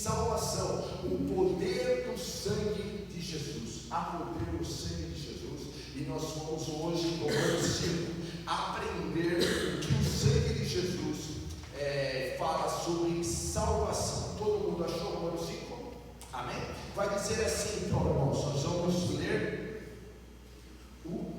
salvação, o poder do sangue de Jesus. Há poder no sangue de Jesus, e nós vamos hoje, em Romanos 5, aprender o que o sangue de Jesus fala sobre salvação. Todo mundo achou Romanos 5? Amém? Vai dizer assim, então, irmãos, nós vamos ler o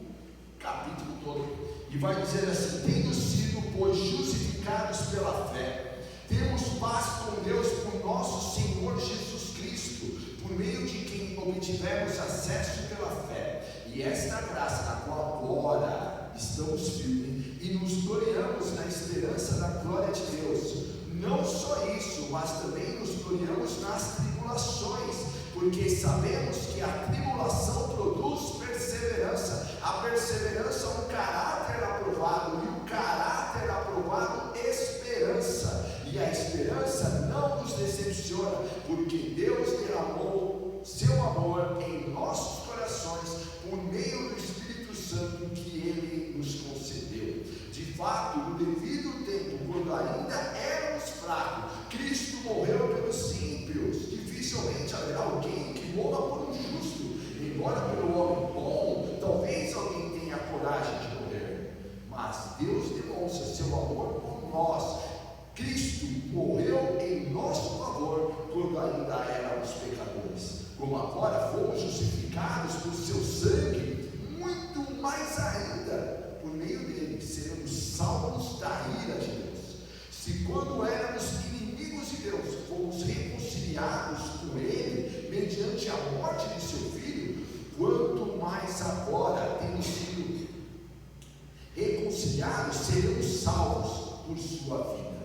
capítulo todo, e vai dizer assim: tendo sido, pois, justificados pela fé, temos paz com Deus por nosso Senhor Jesus Cristo, por meio de quem obtivemos acesso pela fé, e esta graça na qual agora estamos firmes e nos gloriamos na esperança da glória de Deus. Não só isso, mas também nos gloriamos nas tribulações, porque sabemos que a tribulação produz perseverança, a perseverança um caráter aprovado, e o caráter aprovado esperança, e a esperança não nos decepciona, porque Deus derramou seu amor em nossos corações por meio do Espírito Santo que Ele nos concedeu. De fato, no devido tempo, quando ainda éramos fracos, Cristo morreu pelos ímpios. Dificilmente haverá alguém que morra por um justo, embora pelo homem bom, talvez alguém tenha coragem de morrer. Mas Deus demonstra seu amor por nós. Cristo morreu em nosso favor quando ainda éramos pecadores. Como agora fomos justificados por seu sangue, muito mais ainda, por meio dele, seremos salvos da ira de Deus. Se quando éramos inimigos de Deus, fomos reconciliados com ele, mediante a morte de seu Filho, quanto mais agora, tendo sido reconciliados, seremos salvos por sua vida.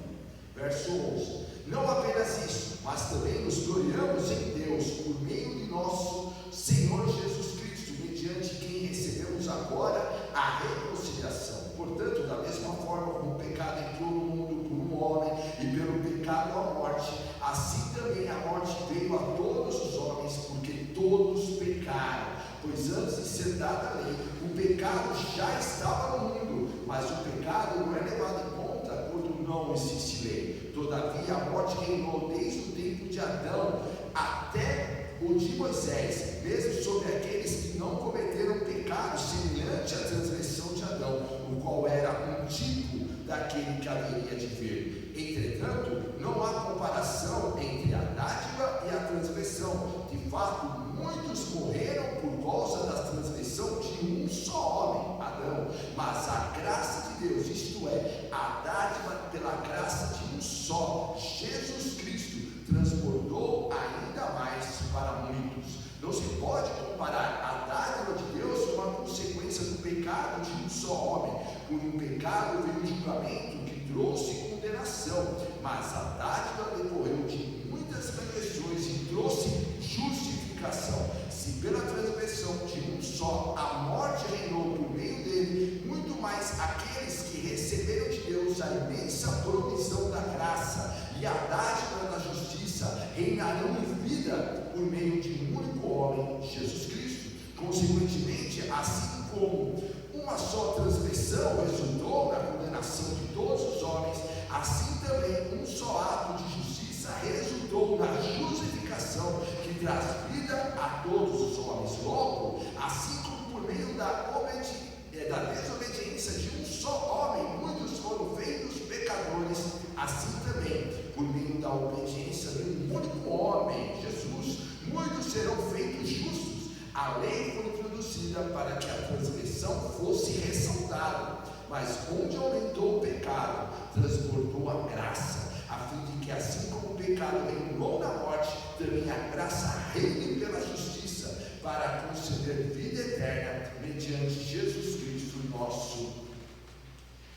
Verso 11: não apenas isso, mas também nos gloriamos em Deus, por meio de nosso Senhor Jesus Cristo, mediante quem recebemos agora a reconciliação. Portanto, da mesma forma como o pecado entrou no mundo por um homem, e pelo pecado a morte, assim também a morte veio a todos os homens, porque todos pecaram. Pois antes de ser dada a lei, o pecado já estava no mundo, mas o pecado não é levado em conta quando não existe lei. Todavia a morte reinou desde o tempo de Adão até o de Moisés, mesmo sobre aqueles que não cometeram pecado semelhante à transgressão de Adão, o qual era um tipo daquele que haveria de vir. Entretanto, não há comparação entre a dádiva e a transgressão. De fato, muitos morreram por causa da transgressão de um só homem, Adão, mas a graça de Deus, isto é, a dádiva pela graça de um só, Jesus Cristo, transbordou ainda mais para muitos. Não se pode comparar a dádiva de Deus com a consequência do pecado de um só homem. Por um pecado veio o julgamento que trouxe condenação, mas a dádiva decorreu de muitas transgressões e trouxe justificação. Se pela transgressão de um só a morte reinou por meio dele, muito mais aqueles que receberam de Deus a imensa provisão da graça e a dádiva da justiça reinarão em vida por meio de um único homem, Jesus Cristo. Consequentemente, assim como uma só transgressão resultou na condenação de todos os homens, assim também um só ato de justiça resultou na justificação que traz vida a todos os homens. Logo, assim como por meio da desobediência de um só homem muitos foram feitos pecadores, assim também por meio da obediência de um único homem, Jesus, muitos serão feitos justos. A lei foi introduzida para que a transgressão fosse ressaltada, mas onde aumentou o pecado, transbordou a graça, a fim de que assim como o pecado reinou na morte, também a graça reine pela justiça, para conceder vida eterna mediante Jesus Cristo, nosso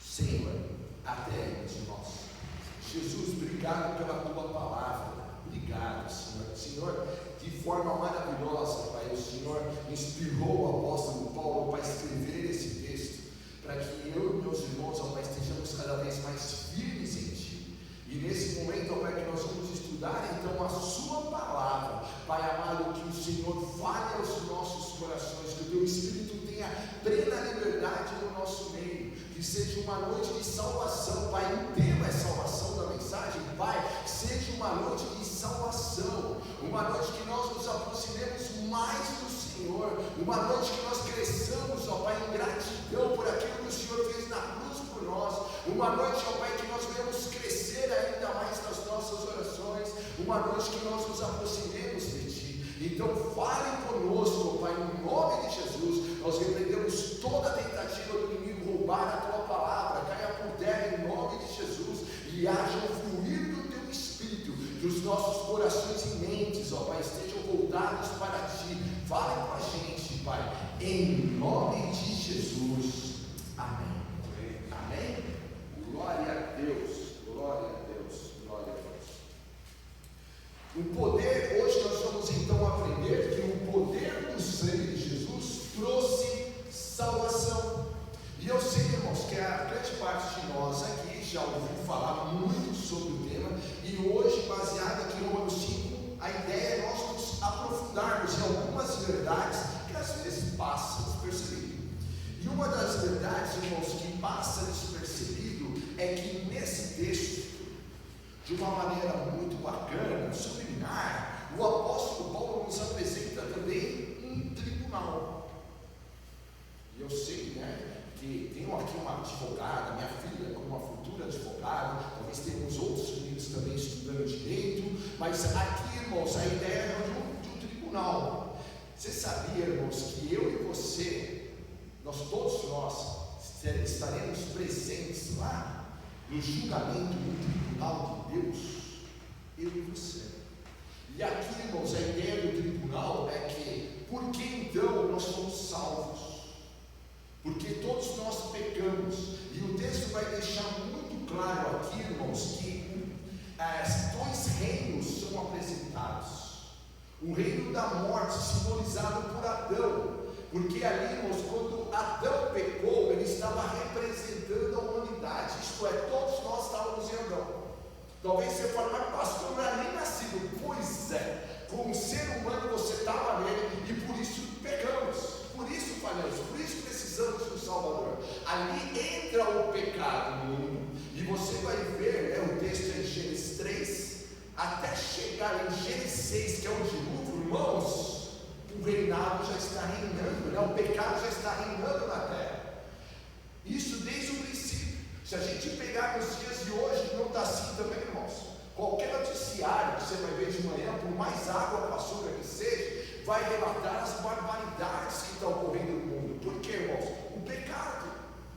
Senhor. Até aí, meus irmãos. Jesus, obrigado pela tua palavra. Obrigado, Senhor. Senhor, de forma maravilhosa, Pai, o Senhor inspirou o apóstolo Paulo para escrever esse texto, para que eu e meus irmãos, ó Pai, estejamos cada vez mais firmes em Ti. E nesse momento, ó Pai, que nós vamos estudar então a Sua palavra, Pai amado, que o Senhor fale aos nossos corações, que o Teu Espírito tenha plena liberdade no nosso meio, que seja uma noite de salvação, Pai. O tema é salvação da mensagem, Pai, que seja uma noite de salvação. uma noite que nós nos aproximemos mais do Senhor, uma noite que nós cresçamos, ó Pai, em gratidão por aquilo que o Senhor fez na cruz por nós, uma noite, ó Pai, que nós venhamos crescer ainda mais nas nossas orações, uma noite que nós nos aproximemos de Ti. Então fale conosco, ó Pai, em nome de Jesus. Nós repreendemos toda a tentativa do inimigo roubar a Tua palavra, caia por terra em nome de Jesus, e haja um fluir do Teu Espírito, que os nossos corações e mentes, ó Pai, estejam voltados para Ti. Fale com a gente, Pai, em nome de Jesus. Amém. Amém? Glória a Deus, glória a Deus, glória a Deus. O poder, hoje nós vamos então aprender que o poder do sangue de Jesus trouxe salvação. E eu sei, irmãos, que a grande parte de nós aqui já ouviu falar muito sobre o tema, e hoje, baseado aqui no Romanos 5, a ideia é nós nos aprofundarmos em algumas verdades que às vezes passam despercebido. E uma das verdades, irmãos, que passa despercebido é que nesse texto, de uma maneira muito bacana, subliminar, o apóstolo Paulo nos apresenta também um tribunal. E eu sei, que tenho aqui uma advogada, minha filha, como uma futura advogada, talvez tenhamos outros meninos também estudando direito, mas aqui, irmãos, a ideia é de um tribunal. Você sabia, irmãos, que eu e você, todos nós, estaremos presentes lá no julgamento do tribunal de Deus? Eu e você. E aqui, irmãos, a ideia do tribunal é que, por que então nós somos salvos? Porque todos nós pecamos, e o texto vai deixar muito claro aqui, irmãos, que dois reinos são apresentados. O reino da morte, simbolizado por Adão, porque ali, irmãos, quando Adão pecou, ele estava representando a humanidade, isto é, todos nós estávamos em Adão. Talvez você fale, mas pastor, não era nem nascido. Pois é, como ser humano você estava nele, e por isso pecamos, por isso falhamos, por isso precisamos do Salvador. Ali entra o pecado no mundo, e você vai ver, o texto em Gênesis 3, até chegar em Gênesis 6, que é o dilúvio, irmãos, o reinado já está reinando, o pecado já está reinando na terra. Isso desde o princípio. Se a gente pegar nos dias de hoje, não está assim também, irmãos. Qualquer noticiário que você vai ver de manhã, por mais água com açúcar que seja, vai relatar as barbaridades que estão ocorrendo no mundo. Por quê, irmãos?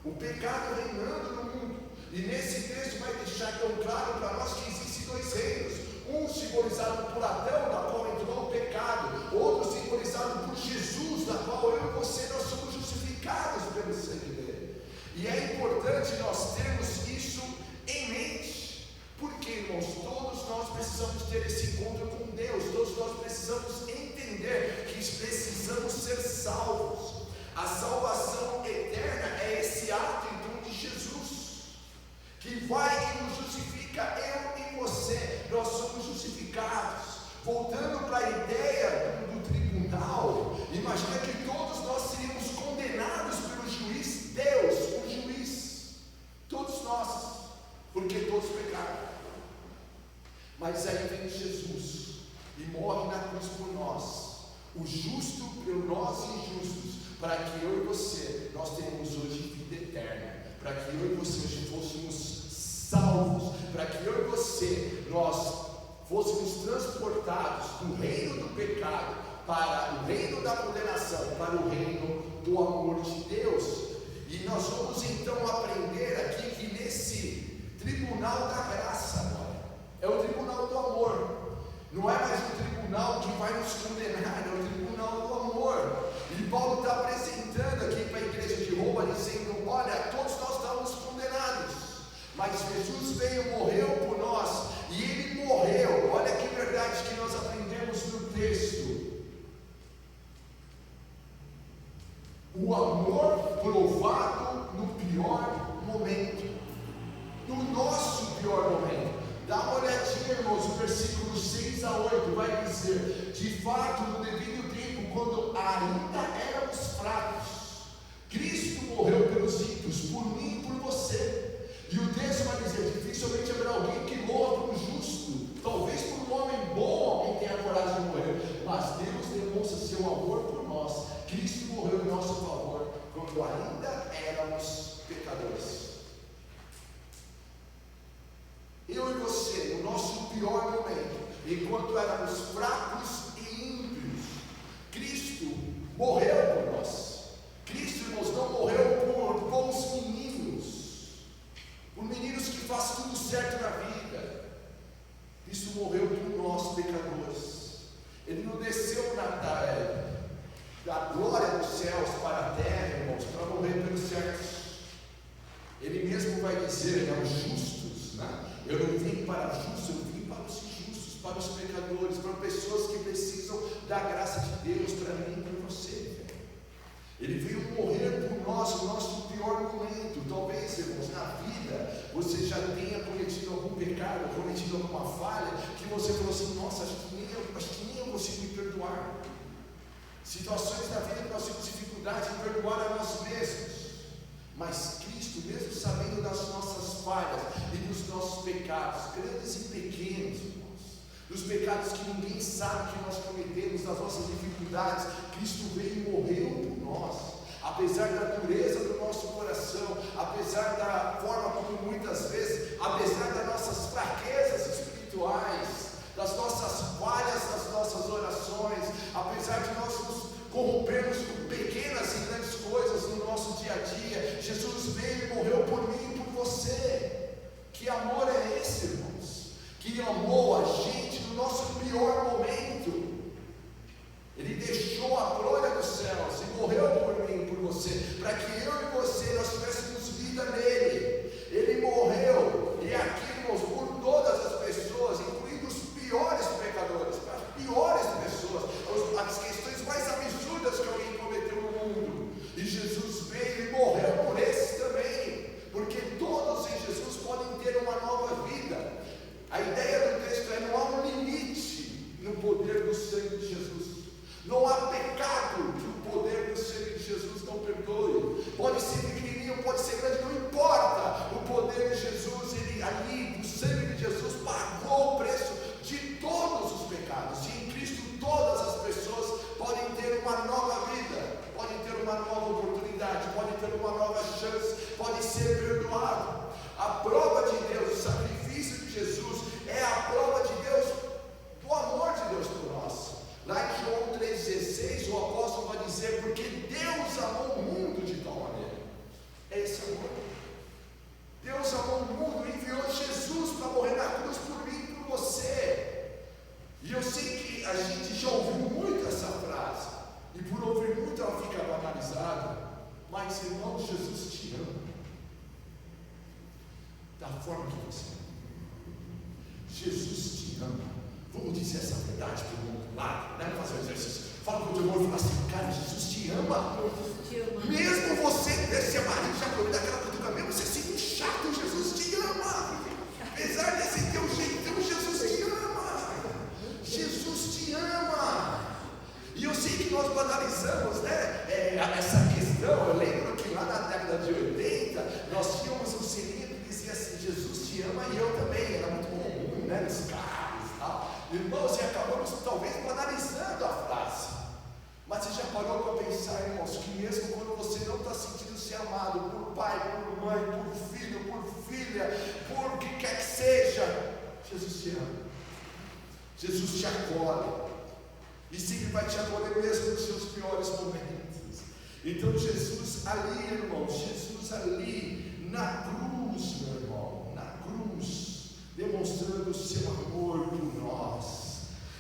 O pecado reinando no mundo. E nesse texto vai deixar tão claro para nós que existem dois reinos, um simbolizado por Adão, da qual entrou o pecado, outro simbolizado por Jesus, da qual eu e você nós somos justificados pelo sangue dele. E é importante nós termos isso em mente, porque, irmãos, todos nós precisamos ter esse encontro com Deus, todos nós precisamos entender que precisamos ser salvos. A salvação eterna é esse ato então de Jesus, que vai e nos justifica, eu e você, nós somos justificados. Voltando para a ideia do tribunal, imagina que todos nós seríamos condenados pelo juiz, Deus, o juiz, todos nós, porque todos pecaram. Mas aí vem Jesus e morre na cruz por nós, o justo por nós injustos, para que eu e você, nós tenhamos hoje vida eterna, para que eu e você hoje fôssemos salvos, para que eu e você, nós fôssemos transportados do reino do pecado para o reino da condenação, para o reino do amor de Deus. E nós vamos então aprender aqui que nesse tribunal da graça agora, é o tribunal do amor, não é mais um tribunal que vai nos condenar, é o tribunal do amor. E Paulo está apresentando aqui para a igreja de Roma, dizendo, olha, todos nós estávamos condenados, mas Jesus veio, morreu por nós, e Ele morreu. Olha que verdade que nós aprendemos no texto. O amor provado no pior momento, no nosso pior momento. Dá uma olhadinha, irmãos, o versículo 6 a 8 vai dizer, de fato, no devido tempo, quando ainda éramos fracos, Cristo morreu pelos ímpios, por mim e por você. E o texto vai dizer, dificilmente haverá alguém que morra por um justo, talvez por um homem bom, alguém tenha coragem de morrer. seu amor por nós, Cristo morreu em nosso favor, quando ainda éramos pecadores. Eu e você, no nosso pior momento, enquanto éramos fracos e ímpios, Cristo morreu por nós. Cristo, irmãos, não morreu por bons meninos, por meninos que fazem tudo certo na vida. Cristo morreu por nós, pecadores. Ele não desceu da glória dos céus para a terra, irmãos, para morrer pelos certos. Ele mesmo vai dizer, os justos, né? Eu não vim para os justos, eu vim para os injustos, para os pecadores, para pessoas que precisam da graça de Deus, para mim e para você. Ele veio morrer por nós no nosso pior momento. Talvez, irmãos, na vida você já tenha cometido algum pecado, cometido alguma falha, que você falou assim: nossa, acho que nem eu consigo me perdoar. Situações da vida que nós temos dificuldade em perdoar a nós mesmos. Mas Cristo, mesmo sabendo das nossas falhas e dos nossos pecados, grandes e pequenos, irmãos, dos pecados que ninguém sabe que nós cometemos, das nossas dificuldades, Cristo veio e morreu por nós. Apesar da dureza do nosso coração, apesar da forma como muitas vezes, apesar das nossas fraquezas espirituais, das nossas falhas, das nossas orações, apesar de nós nos corrompermos com pequenas e grandes coisas no nosso dia a dia, Jesus veio e morreu por mim e por você. Que amor é esse, irmãos? Que amou a gente no nosso pior momento. Ele deixou a glória dos céus e morreu por mim e por você, para que eu e você nós tivéssemos vida nele. Ele morreu, e aqui, irmãos, por todas as pessoas, incluindo os piores pecadores, as piores pessoas, as questões mais absurdas que alguém cometeu no mundo. E Jesus veio e morreu por esses também, porque todos em Jesus podem ter uma nova vida. A ideia do texto é: não há um limite no poder do sangue de Jesus. Não há pecado que o poder do sangue de Jesus não perdoe. Pode ser pequenininho, pode ser grande, não importa. O poder de Jesus, ele ali, o sangue de Jesus pagou o preço de todos os pecados. E em Cristo todas as pessoas podem ter uma nova vida, podem ter uma nova oportunidade, podem ter uma nova chance, podem ser perdoados. A prova de Deus, o sacrifício de Jesus é a prova de Deus, do amor de Deus por nós. Lá em João 3,16, o apóstolo vai dizer: porque Deus amou o mundo de tal maneira. É esse amor. Deus amou o mundo e enviou Jesus para morrer na cruz por mim e por você. E eu sei que a gente já ouviu muito essa frase, e por ouvir muito ela fica banalizada. Mas, irmão, Jesus te ama da forma que você é. Jesus te ama. Vamos dizer essa verdade para o mundo lá, né? Fazer um exercício. Fala com o teu irmão e fala assim: cara, Jesus te ama. Mesmo você ter se marido, já comeu daquela cutuca, mesmo você sendo chato, Jesus te ama. Apesar desse teu jeitão, Jesus te ama. Jesus te ama. E eu sei que nós banalizamos, né? Essa questão. Eu lembro que lá na década de 80, nós tínhamos um sininho que dizia assim: Jesus te ama e eu também. Era muito comum, né? Nos carros e tal. Irmãos, e acabamos talvez banalizando a frase. Mas você já parou para pensar, irmãos, que mesmo quando você não está sentindo-se amado por pai, por mãe, por filho, por filha, por o que quer que seja, Jesus te ama. Jesus te acolhe. E sempre vai te acolher mesmo nos seus piores momentos. Então Jesus ali, irmãos, Jesus ali na cruz, meu irmão, na cruz, demonstrando o seu amor por nós.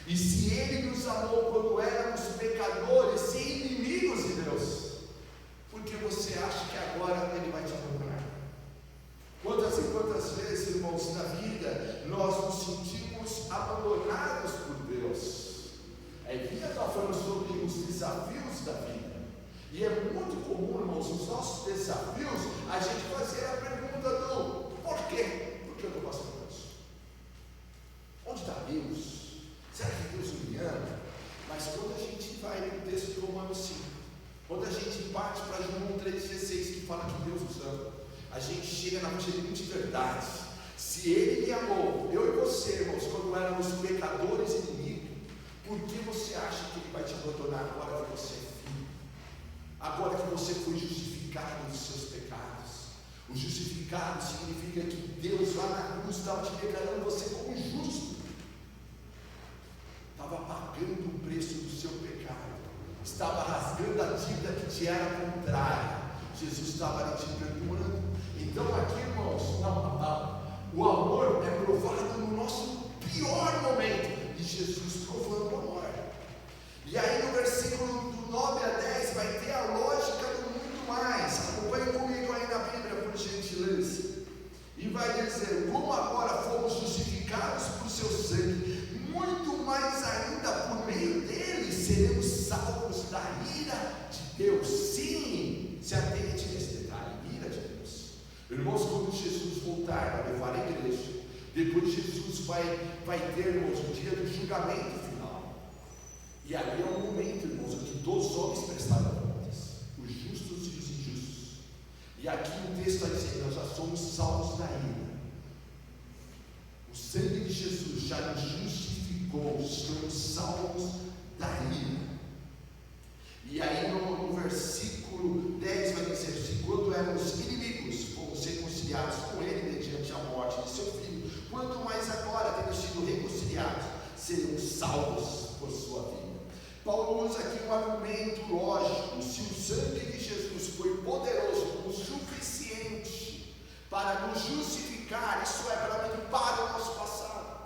E se Ele nos amou quando éramos pecadores e inimigos de Deus, por que você acha que agora Ele vai te abandonar? Quantas e quantas vezes, irmãos, na vida nós nos sentimos abandonados por Deus? Vinha falando sobre os desafios da vida. E é muito comum, irmãos, nos nossos desafios, a gente fazer a pergunta do porquê? Por que eu estou passando isso? Onde está Deus? Será que Deus me ama? Mas quando a gente vai no texto de Romanos 5, quando a gente parte para João 3,16, que fala que Deus nos ama, a gente chega na seguinte verdade: se Ele me amou, eu e você, irmãos, quando éramos pecadores e inimigos, por que você acha que Ele vai te abandonar agora O justificado significa que Deus lá na cruz estava te declarando você como justo, estava pagando o preço do seu pecado, estava rasgando a dívida que te era contrária. Jesus estava ali te perdoando. Então aqui, irmãos, o amor é provado no nosso pior momento, e Jesus provando o amor. E aí no versículo do 9 a 10 vai ter a lógica do muito mais. Acompanhe comigo aí na Bíblia, por gentileza. E vai dizer: como agora fomos justificados por seu sangue, muito mais ainda por meio dele seremos salvos da ira de Deus. Sim, se atente nesse detalhe, ira de Deus. Irmãos, quando Jesus voltar para levar a igreja, depois Jesus vai ter, irmãos, o dia do julgamento final. E ali é o momento, irmãos, em que todos os homens prestaram contas, os justos e os injustos. E aqui o texto está dizendo: nós já somos salvos da ira. O sangue de Jesus já nos justificou, somos salvos da ira. E aí no versículo 10 vai dizer: se quando éramos inimigos, fomos reconciliados com ele mediante a morte de seu filho, quanto mais agora, tendo sido reconciliados, seremos salvos por sua vida. Paulo usa aqui um argumento lógico: se o sangue de Jesus foi poderoso o suficiente para nos justificar, isso é, para limpar o nosso passado.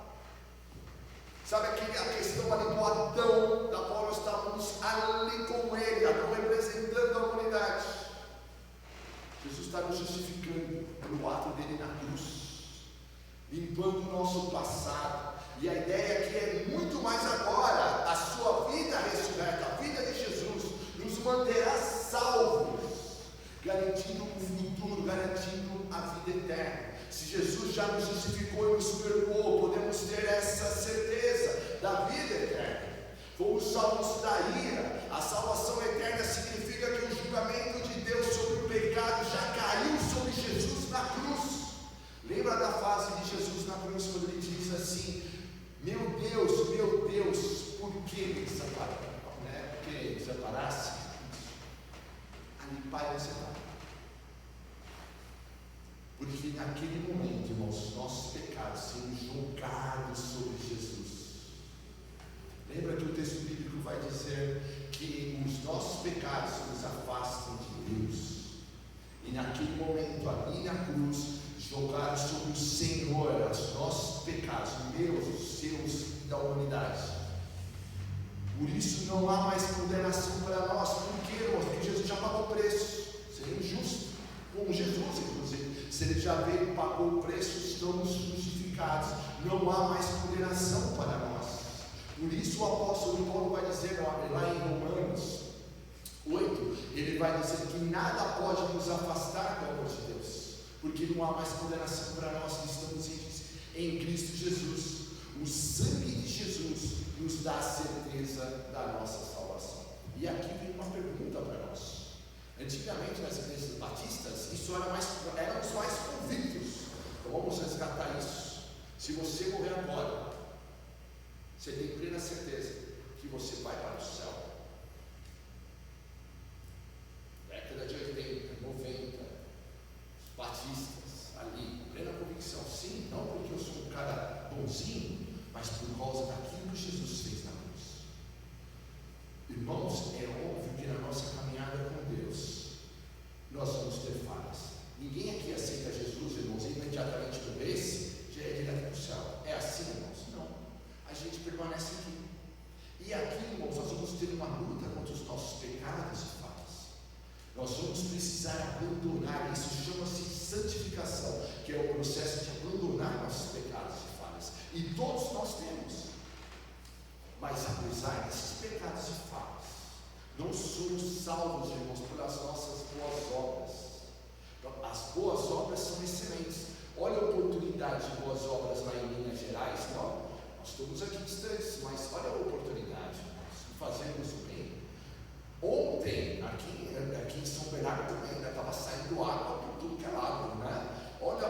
Sabe a questão ali do Adão, da qual nós estávamos ali com ele, Adão representando a humanidade. Jesus está nos justificando pelo ato dele na cruz, limpando o nosso passado. E a ideia aqui é muito mais agora: a sua vida ressurreta, a vida de Jesus, nos manterá salvos, garantindo um futuro, garantindo a vida eterna. Se Jesus já nos justificou e nos perdoou, podemos ter essa certeza da vida eterna. Fomos salvos da ira. A salvação eterna significa que o julgamento de Deus sobre o pecado já caiu sobre Jesus na cruz. Lembra da frase de Jesus na cruz, quando ele diz assim: meu Deus, por que me separaste? Por que me separaste? Ali, Pai, me separa. Porque naquele momento, irmãos, nossos pecados seriam jogados sobre Jesus. Lembra que o texto bíblico vai dizer que os nossos pecados nos afastam de Deus. E naquele momento, ali na cruz, jogaram sobre o Senhor os nossos pecados, meus, os seus e da humanidade. Por isso não há mais condenação para nós. Por quê, irmãos? Porque Jesus já pagou o preço. Seria injusto, como Jesus, inclusive. Se ele já veio e pagou o preço, estamos justificados. Não há mais condenação para nós. Por isso o apóstolo Paulo vai dizer lá em Romanos 8, ele vai dizer que nada pode nos afastar do amor de Deus, porque não há mais condenação para nós que estamos em Cristo Jesus. O sangue de Jesus nos dá a certeza da nossa salvação. E aqui vem uma pergunta para nós. Antigamente nas igrejas batistas, isso eram os mais convictos. Então vamos resgatar isso. Se você morrer agora, você tem plena certeza que você vai para o céu. Década de 80, 90, os batistas ali, plena convicção. Sim, não porque eu sou um cara bonzinho, mas por causa daquilo que Jesus fez na cruz. Irmãos, é óbvio que na nossa caminhada com Deus, nós vamos ter falhas. Ninguém aqui aceita Jesus, irmãos, e imediatamente por esse, já é direto para o céu. É assim, irmãos? Não. A gente permanece aqui. E aqui, irmãos, nós vamos ter uma luta contra os nossos pecados e falhas. Nós vamos precisar abandonar, isso chama-se santificação, que é o processo de abandonar nossos pecados e falhas. E todos nós temos. Mas apesar desses pecados e falhas, não somos salvos, irmãos, pelas nossas boas obras. As boas obras são excelentes. Olha a oportunidade de boas obras lá em Minas Gerais. Não, nós estamos aqui distantes, mas olha a oportunidade de fazermos o bem. Ontem, aqui em São Bernardo também, estava saindo água por tudo que é lado, né? Olha,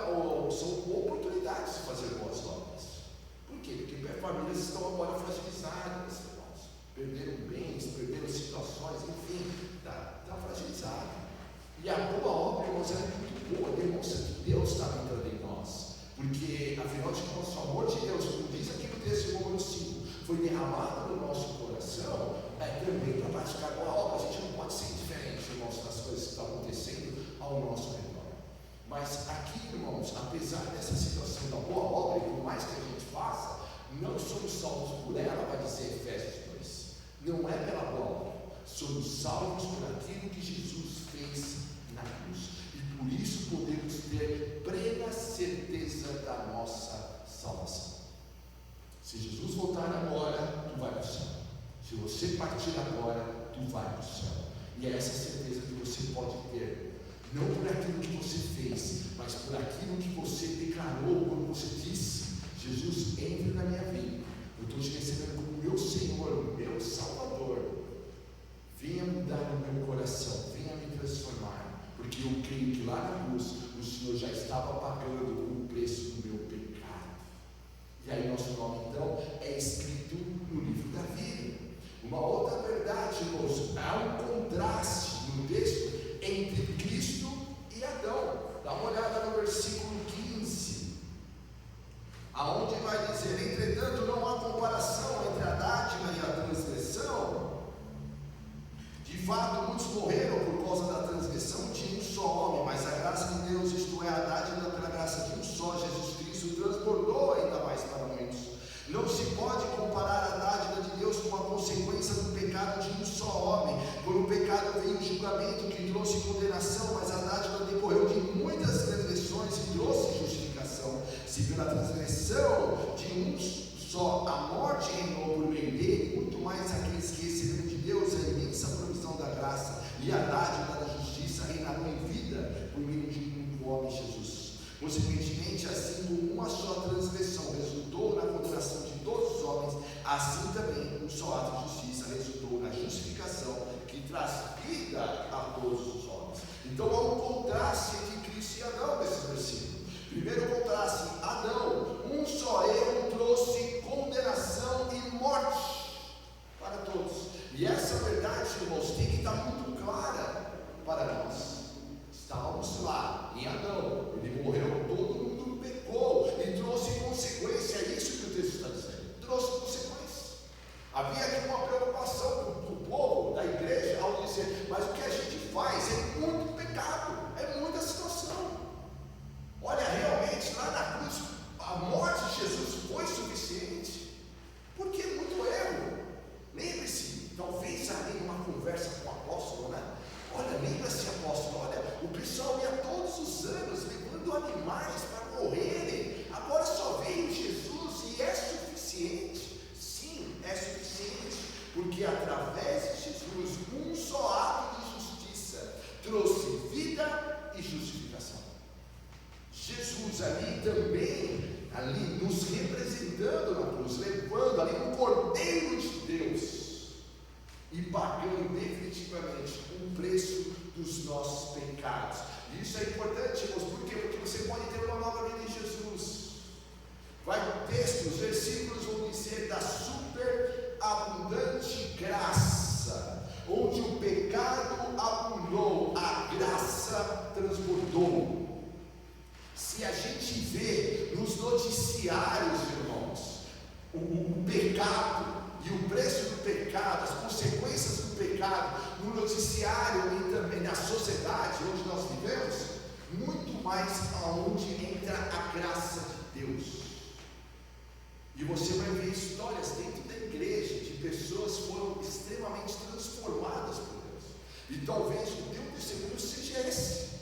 são oportunidades de fazer boas obras. Por quê? Porque famílias estão agora fragilizadas, irmãos. Perderam bens, perderam situações, enfim, está fragilizado. E a boa obra, irmãos, é muito boa demonstra que Deus está habitando em nós. Porque, afinal de contas, o amor de Deus, como diz aqui no texto número 5, foi derramado no nosso coração, também para praticar boa obra. A gente não pode ser indiferente, irmãos, das coisas que estão acontecendo ao nosso redor. Mas aqui, irmãos, apesar dessa situação da boa obra, e por mais que a gente faça, não somos salvos por ela, vai dizer Efésios 2. Não é pela boa obra. Somos salvos por aquilo que Jesus fez na cruz. E por isso podemos ter plena certeza da nossa salvação. Se Jesus voltar agora, tu vai para o céu. Se você partir agora, tu vai para o céu. E é essa certeza que você pode ter. Não por aquilo que você fez, mas por aquilo que você declarou quando você disse: Jesus, entre na minha vida. Eu estou te recebendo como meu Senhor, meu Salvador. Venha mudar o meu coração, venha me transformar, porque eu creio que lá na cruz o Senhor já estava pagando o preço do meu pecado. E aí nosso nome então é escrito no livro da vida. Uma outra verdade, irmãos, há um contraste no texto entre Cristo e Adão. Dá uma olhada no versículo 15, aonde vai dizer: entretanto não há comparação entre a dádiva e a transgressão. De fato, muitos morreram por causa da transgressão de um só homem, mas a graça de Deus, isto é, a dádiva pela graça de um só, Jesus Cristo, transbordou ainda mais para muitos. Não se pode comparar a dádiva de Deus com a consequência do pecado de um só homem. Por o pecado veio o julgamento que trouxe condenação, mas a dádiva decorreu de muitas transgressões e trouxe justificação. Se pela transgressão de um só a morte reinou por meio dele, muito mais aqueles que receberam de Deus a imensa provisão da graça e a dádiva da justiça reinarão em vida por meio de um único homem, Jesus. Consequentemente, assim como uma só transgressão resultou na condenação de todos os homens, assim também um só ato de justiça resultou na justificação que traz vida a todos os homens. Então há um contraste entre Cristo e Adão nesse versículo. Primeiro contraste: Adão, um só erro trouxe condenação e morte para todos. E essa verdade, irmãos, tem que estar muito clara para nós. Estávamos lá em Adão, ele morreu, todo mundo pecou e trouxe consequência. É isso que o texto está dizendo: trouxe consequência. Havia aqui uma preocupação do povo, da igreja, ao dizer: mas o que a gente faz é muito pecado, é muita situação. Olha, realmente lá na cruz a morte de Jesus foi suficiente, porque é muito erro. Lembre-se, talvez ali numa conversa com o apóstolo, né? Olha, lembra-se, apóstolo, olha, o pessoal ia todos os anos levando animais para morrerem, agora só veio Jesus e é suficiente. Sim, é suficiente, porque através de Jesus um só ato de justiça trouxe vida e justificação. Jesus ali também, ali nos representando na cruz, levando ali um Cordeiro de Deus e pagando definitivamente o preço dos nossos pecados. E isso é importante, irmãos, por quê? Porque você pode ter uma nova vida em Jesus. Vai no texto, os versículos vão dizer da superabundante graça, onde o pecado abundou, a graça transbordou. Se a gente vê nos noticiários, irmãos, o pecado e o preço do pecado, as consequências do pecado no noticiário e também na sociedade onde nós vivemos, muito mais aonde entra a graça de Deus. E você vai ver histórias dentro da igreja de pessoas que foram extremamente transformadas por Deus. E talvez o teu testemunho seja esse,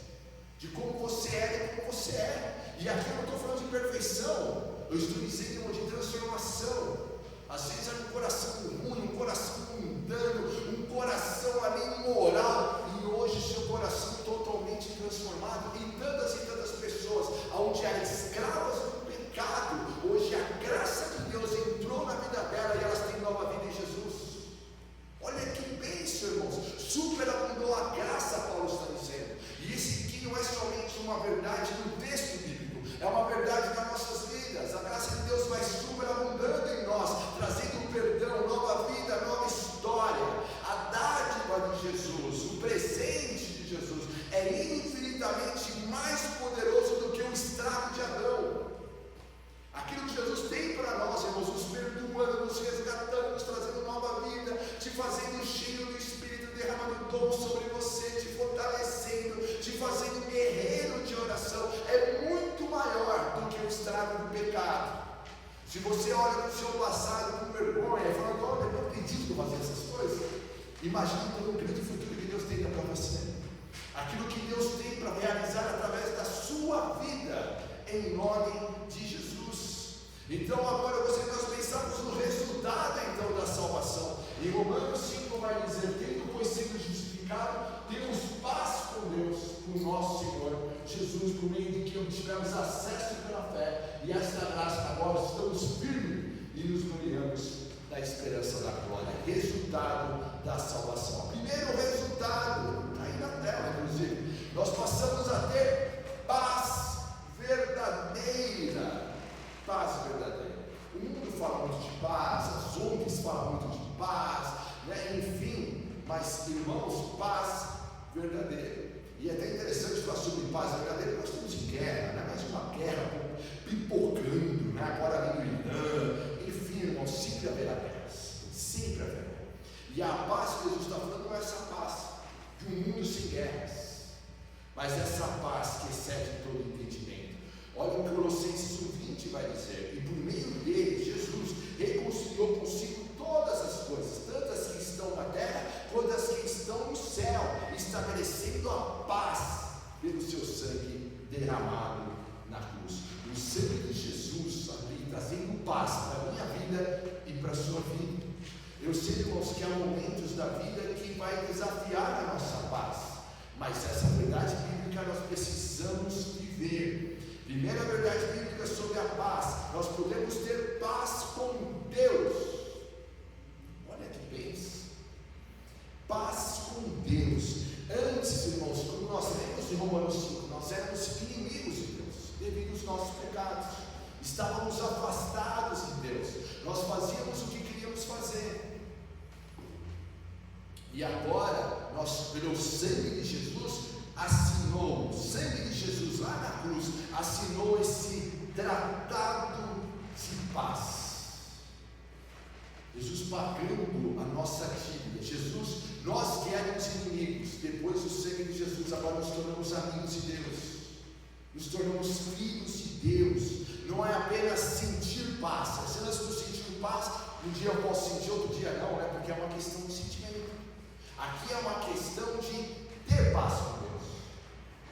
de como você é e como você é. E aqui eu não estou falando de perfeição, eu estou dizendo de transformação. Às vezes era um coração ruim, um coração mundano, um coração ali imoral, e hoje seu coração totalmente transformado. E tantas pessoas onde eram escravas do pecado, hoje a graça de Deus entrou na vida dela. dom sobre você, te fortalecendo, te fazendo guerreiro de oração, é muito maior do que o estrago do pecado. Se você olha para o seu passado com vergonha e fala, olha, eu não acredito que eu fazia essas coisas, imagine todo o grande futuro que Deus tem para você, aquilo que Deus tem para realizar através da sua vida, em nome de Jesus. Então agora nós pensamos no resultado então da salvação. Em Romanos 5 vai dizer, tendo pois sido justificado, temos paz com Deus, com o nosso Senhor Jesus, por meio de que obtivemos acesso pela fé, e esta graça agora estamos firmes e nos gloriamos da esperança da glória. Resultado da salvação. Primeiro resultado, está aí na tela inclusive, nós passamos a ter paz verdadeira. Paz verdadeira. O mundo fala muito de paz, as ONGs falam muito de paz, né? Enfim, mas irmãos, paz verdadeira. E é até interessante falar sobre paz verdadeira, nós estamos em guerra, né? Mas uma guerra pipocando, né? Agora ali no Irã, enfim, irmãos, sempre haverá guerras, sempre haverá. E a paz que Jesus está falando não é essa paz de um mundo sem guerras, mas essa paz que excede todo entendimento. Olha o que Colossenses 1:20 vai dizer, e por meio dele, Jesus reconciliou consigo todas as coisas, tanto as que estão na terra, quanto as que estão no céu, estabelecendo a paz pelo seu sangue derramado na cruz. O sangue de Jesus ali, trazendo paz para a minha vida e para a sua vida. Eu sei, irmãos, que há momentos da vida que vai desafiar a nossa paz, mas essa verdade bíblica nós precisamos viver. Primeira verdade bíblica sobre a paz, nós podemos ter paz com Deus. Olha que bênção, paz com Deus. Antes, irmãos, quando nós lemos em Romanos 5, nós éramos inimigos de Deus, devido aos nossos pecados, estávamos afastados de Deus, nós fazíamos o que queríamos fazer, e agora, nós, pelo sangue de Jesus, assinou, o sangue de Jesus lá na cruz, assinou esse tratado de paz. Jesus pagando a nossa dívida. Jesus, nós que éramos inimigos, depois do sangue de Jesus, agora nos tornamos amigos de Deus, nos tornamos filhos de Deus. Não é apenas sentir paz. Se nós não sentimos paz, um dia eu posso sentir, outro dia não, né? Porque é uma questão de sentimento. Aqui é uma questão de ter paz com Deus.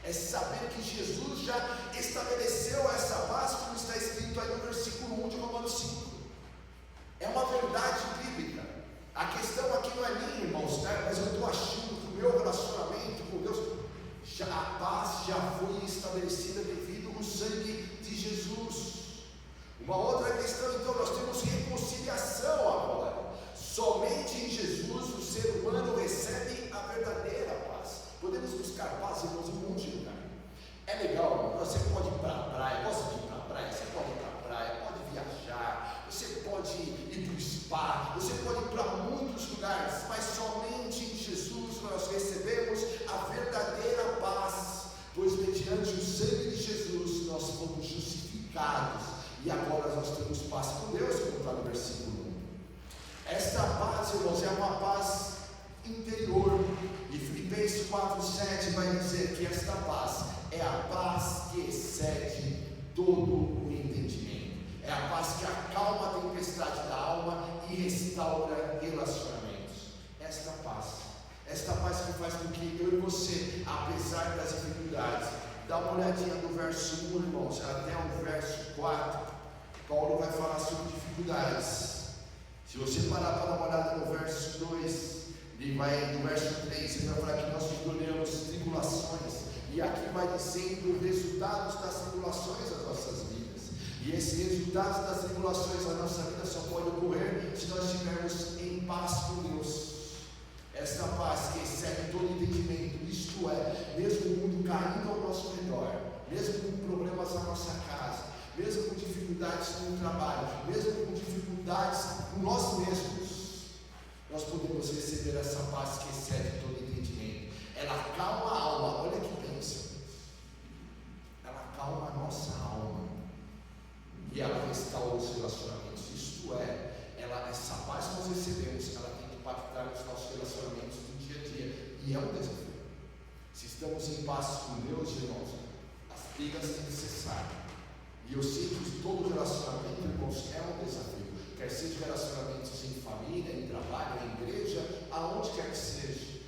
É saber que Jesus já estabeleceu essa paz, como está escrito aí no versículo 1 de Romanos 5. É uma verdade bíblica. A questão aqui não é minha, irmãos, né? Mas eu estou achando que o meu relacionamento com Deus, a paz já foi estabelecida devido ao sangue de Jesus. Uma outra questão, então, nós temos reconciliação agora. Somente em Jesus o ser humano recebe a verdadeira paz. Podemos buscar paz, irmãos, em um monte de lugar. É legal, você pode ir para a praia, gosta de ir para a praia, você pode ir para a praia, pode viajar, você pode ir para o spa, você pode ir para muitos lugares, mas somente em Jesus nós recebemos a verdadeira paz, pois mediante o sangue de Jesus nós fomos justificados, e agora nós temos paz com Deus, como está no versículo 1. Esta paz, irmãos, é uma paz interior, e Filipenses 4:7 vai dizer que esta paz é a paz que excede todo o entendimento, é a paz que acalma a tempestade da alma e restaura relacionamentos. Esta paz que faz com que eu e você, apesar das dificuldades, dá uma olhadinha no verso 1, irmãos, até o verso 4, Paulo vai falar sobre dificuldades. Se você parar para dar uma olhada no verso 2, ele vai, no verso 3, ele vai falar que nós escolhemos tribulações, e aqui vai dizendo resultados das tribulações das nossas vidas, e esses resultados das tribulações da nossa vida só pode ocorrer se nós estivermos em paz com Deus. Esta paz que excede todo entendimento, isto é, mesmo o mundo caindo ao nosso redor, mesmo com problemas na nossa casa, mesmo com dificuldades no trabalho, mesmo com dificuldades com nós mesmos, nós podemos receber essa paz que excede todo entendimento. Ela acalma a alma, olha que bênção, ela acalma a nossa alma, e ela restaura os relacionamentos, isto é, essa paz que nós recebemos, ela tem que impactar nos nossos relacionamentos do dia a dia, e é paz com Deus, irmãos, as brigas têm que cessar. E eu sei que todo relacionamento, irmãos, é um desafio. Quer seja relacionamentos em família, em trabalho, em igreja, aonde quer que seja.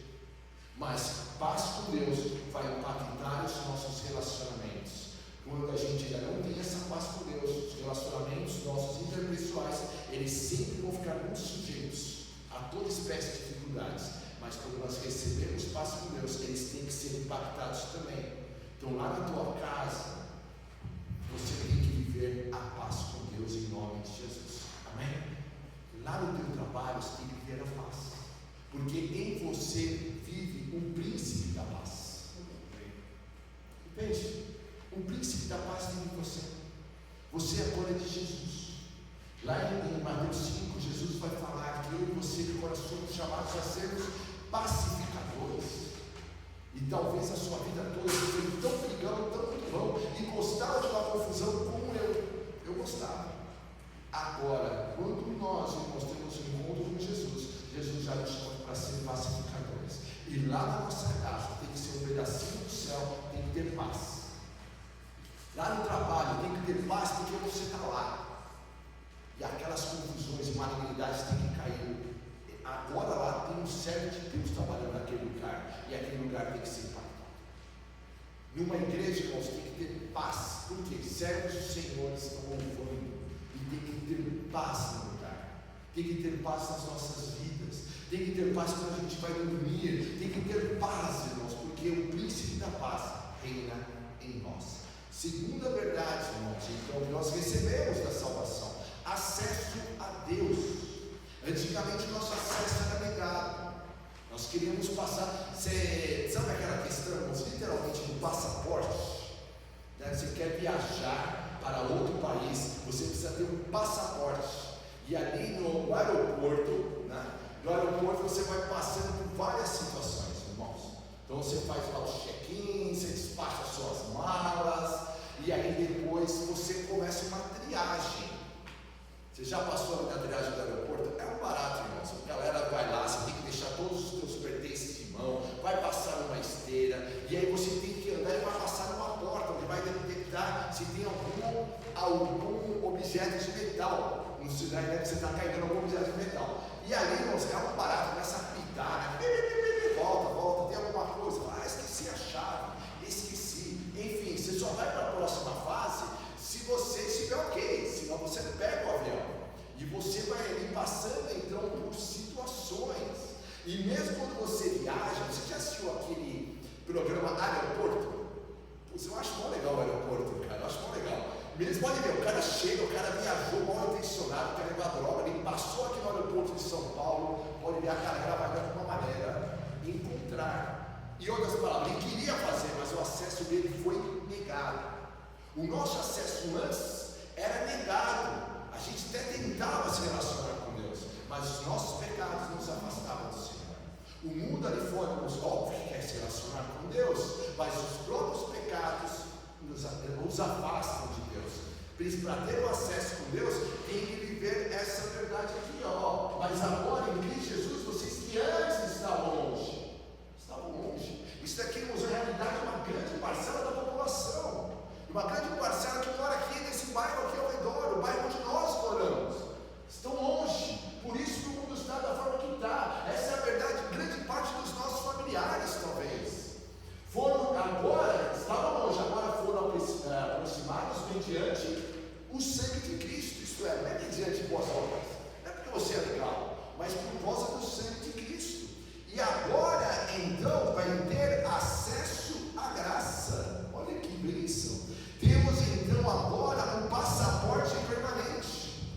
Mas paz com Deus vai impactar os nossos relacionamentos. Quando a gente ainda não tem essa paz com Deus, os relacionamentos nossos interpessoais, eles sempre vão ficar muito sujeitos a toda espécie de dificuldades. Mas quando nós recebemos paz com Deus, eles têm que ser impactados também. Então lá na tua casa, você tem que viver a paz com Deus em nome de Jesus. Amém? Lá no teu trabalho, você tem que viver a paz. Porque em você vive um príncipe da paz. Entende? Um príncipe da paz vive em você. Você agora é de Jesus. Lá em Mateus 5, Jesus vai falar que eu e você agora somos chamados a sermos pacificadores. E talvez a sua vida toda seja tão brigão, tão turrão, e gostava de uma confusão como eu gostava. Agora, quando nós, irmãos, temos um encontro com Jesus, Jesus já nos chama para ser pacificadores. E lá na nossa casa tem que ser um pedacinho do céu, tem que ter paz. Lá no trabalho tem que ter paz porque você está lá. E aquelas confusões e malignidades têm que cair. Agora lá tem um servo de Deus trabalhando naquele lugar. E aquele lugar tem que ser impactado. Numa igreja, irmãos, tem que ter paz. Porque servos do Senhor estão louvando. E tem que ter paz no lugar. Tem que ter paz nas nossas vidas. Tem que ter paz quando a gente vai dormir. Tem que ter paz, irmãos, porque o príncipe da paz reina em nós. Segunda verdade, irmãos, então, que nós recebemos da salvação: acesso a Deus. Antigamente o nosso acesso era negado. Nós queríamos passar, sabe aquela questão, irmãos, literalmente do passaporte? Né? Você quer viajar para outro país, você precisa ter um passaporte. E ali no aeroporto, né? No aeroporto você vai passando por várias situações, irmãos. Então você faz lá o check-in, você despacha suas malas, e aí depois você começa uma triagem. Você já passou na triagem do aeroporto? É um barato, irmãos. A galera vai lá, você tem que deixar todos os seus pertences de mão, vai passar numa esteira, e aí você tem que andar e vai passar numa porta, onde vai detectar se tem algum objeto de metal. Não se dá ideia que você está carregando algum objeto de metal. E ali, irmãos, é um barato, começa a apitar, né? Volta, tem alguma coisa. Ah, esqueci a chave, esqueci. Enfim, você só vai para a próxima fase se você estiver ok, senão você não pega o avião. E você vai ali passando então por situações. E mesmo quando você viaja, você já assistiu aquele programa Aeroporto? Putz, eu acho mó legal o aeroporto, cara, eu acho mó legal. Mesmo pode ver, o cara chega, o cara viajou mal intencionado, quer levar droga, ele passou aqui no aeroporto de São Paulo, pode ver, a galera vai de alguma maneira encontrar. Em outras palavras, ele queria fazer, mas o acesso dele foi negado. O nosso acesso antes era negado. A gente até tentava se relacionar com Deus, mas os nossos pecados nos afastavam do Senhor. O mundo ali fora, óbvio que quer se relacionar com Deus, mas os próprios pecados nos afastam de Deus. Para ter o acesso com Deus, tem que viver essa verdade aqui, ó. Mas agora em Cristo Jesus, vocês que antes estavam longe. Isso daqui, irmãos, na realidade é uma grande parcela da população. Uma grande parcela que mora aqui nesse bairro aqui ao redor, o bairro onde nós moramos. Estão longe. Por isso que o mundo está da forma que está. Essa é a verdade. Grande parte dos nossos familiares, talvez, agora, estavam longe, agora foram aproximados mediante o sangue de Cristo. Isto é, não é mediante boas obras, não é porque você é legal, mas por causa do sangue de Cristo. E agora, então, vai ter acesso à graça. Olha que bênção. Temos então agora um passaporte permanente.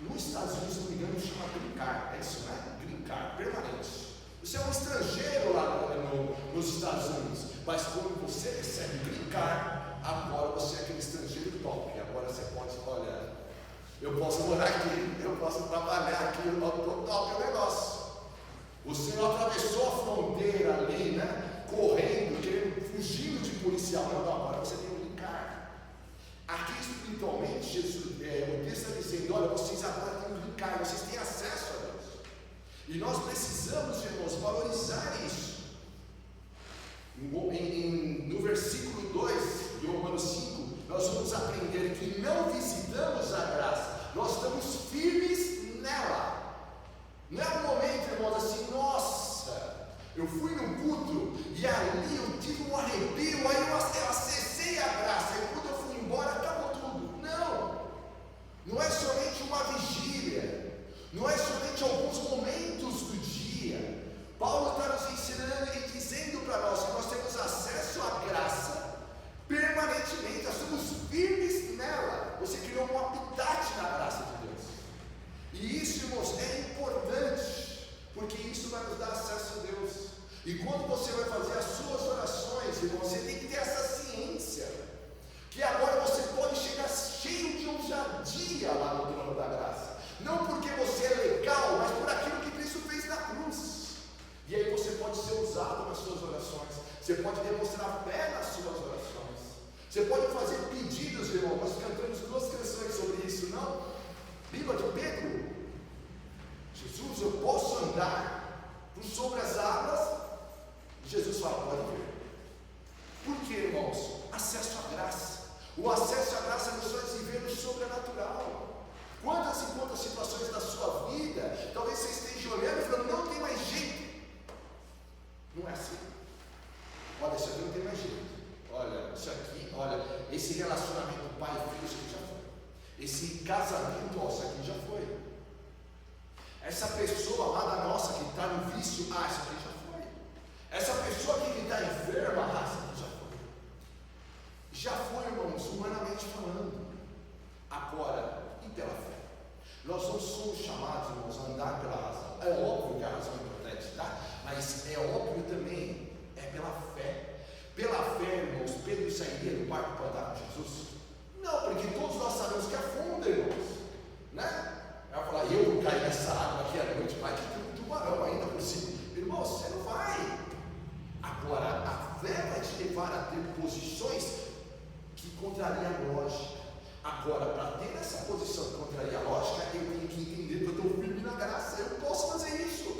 Nos Estados Unidos, se não me engano, chama Green Card, é isso, né? Green Card, permanente. Você é um estrangeiro lá nos Estados Unidos, mas quando você recebe Green Card, agora você é aquele estrangeiro top. Agora você pode, olha, eu posso morar aqui, eu posso trabalhar aqui, eu estou top o negócio. Você não atravessou a fronteira ali, né? Correndo, fugindo de policial. Não, agora você tem um Green Card. Aqui espiritualmente, Jesus, o texto está dizendo, olha, vocês agora têm um Green Card, vocês têm acesso a Deus. E nós precisamos, irmãos, valorizar isso. Em fui no culto e ali eu tive um arrepio, aí eu acessei a graça, e quando eu fui embora acabou tudo. Não é somente uma vigília, não é somente alguns momentos do dia. Paulo está nos ensinando e dizendo para nós que nós temos acesso à graça permanentemente, nós somos firmes nela. Você criou um habitat na graça de Deus, e isso, irmãos, é importante, porque isso vai nos dar acesso a Deus. E quando você vai fazer as suas orações, irmão, você tem que ter essa ciência, que agora você pode chegar cheio de ousadia lá no trono da graça, não porque você é legal, mas por aquilo que Cristo fez na cruz. E aí você pode ser usado nas suas orações, você pode demonstrar fé nas suas orações, você pode fazer pedidos, irmão. Nós cantamos 2 canções sobre isso, não? Lembra de Pedro? Jesus, eu posso andar por sobre as águas? Jesus fala, pode vir. Por quê, irmãos? Acesso à graça. O acesso à graça nos faz viver no sobrenatural. Quantas e quantas situações da sua vida, talvez você esteja olhando e falando, não tem mais jeito. Não é assim. Olha, isso aqui não tem mais jeito. Olha, isso aqui, olha, esse relacionamento pai e filho, isso aqui já foi. Esse casamento, ó, isso aqui já foi. Essa pessoa lá da nossa que está no vício, isso aqui já foi. Essa pessoa aqui que está enferma, isso aqui já foi. Já foi, irmãos, humanamente falando. Agora, e pela fé? Nós não somos chamados, irmãos, a andar pela razão. É óbvio que a razão é importante, tá? Mas é óbvio também, é pela fé. Pela fé, irmãos, Pedro sairia do barco para andar com Jesus? Não, porque todos nós sabemos que afunda, irmãos, né? Ela vai falar, eu vou cair nessa água aqui à noite, pai, que tem um tubarão ainda por cima. Irmão, você não vai. Agora, a fé vai te levar a ter posições que contrariam a lógica. Agora, para ter essa posição que contraria a lógica, eu tenho que entender que eu estou firme na graça. Eu posso fazer isso.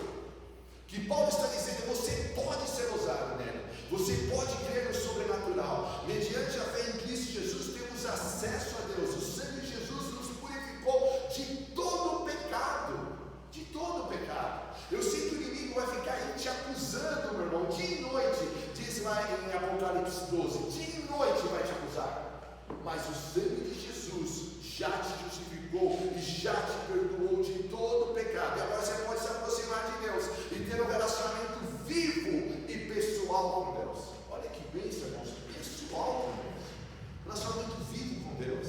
Que Paulo está dizendo, você pode ser ousado nela. Você pode crer no sobrenatural. Mediante a fé em Cristo Jesus, temos acesso a Deus. O sangue de Jesus nos purificou de todo o pecado. De todo o pecado. Eu sei que o inimigo vai ficar aí te acusando, meu irmão, dia e noite. Diz lá em Apocalipse 12, dia e noite vai te acusar. Mas o sangue de Jesus já te justificou e já te perdoou de todo o pecado. E agora você pode se aproximar de Deus e ter um relacionamento vivo e pessoal com Deus. Olha que bênção, irmãos, pessoal com Deus. Relacionamento vivo com Deus.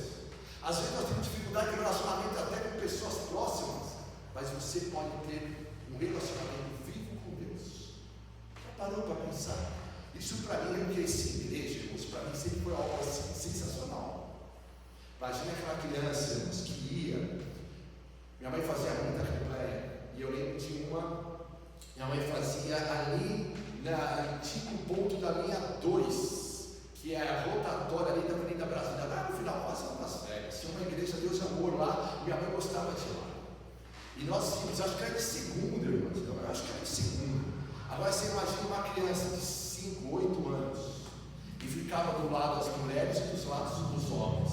Às vezes nós temos dificuldade de relacionamento até com pessoas próximas, mas você pode ter um relacionamento vivo com Deus. Já parou para pensar? Isso para mim, eu cresci em igreja, irmãos, para mim sempre foi algo assim sensacional. Imagina aquela criança, irmãos, que ia. Minha mãe fazia muita campanha, e eu lembro de uma. Minha mãe fazia ali, na antigo ponto da linha 2, que é a rotatória ali da Avenida Brasília, lá no final, quase nas férias. Tinha uma igreja Deus e Amor lá, minha mãe gostava de ir lá. E nós íamos, acho que era de segunda, irmãos, eu acho que era de segunda. Agora você imagina uma criança de 5, 8 anos, e ficava do lado das mulheres e dos lados dos homens.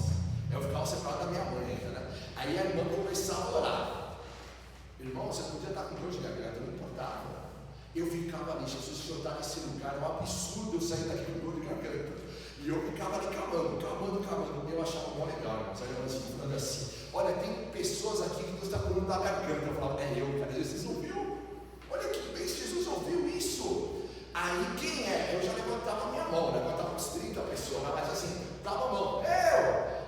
Eu ficava separado da minha mãe ainda, né? Aí a irmã começava a orar. Irmão, você podia estar com dor de garganta, não importava. Eu ficava ali, Jesus, o Senhor está nesse lugar, é um absurdo eu sair daqui com dor de garganta. E eu ficava ali clamando. Eu achava mó legal, irmão, falando assim, olha, tem pessoas aqui que Deus está curando da garganta. Eu falava, cara, Jesus ouviu? Olha que bem, Jesus ouviu isso. Aí quem é? Eu já levantava a minha mão, levantava uns 30 pessoas, mas assim, dava a mão,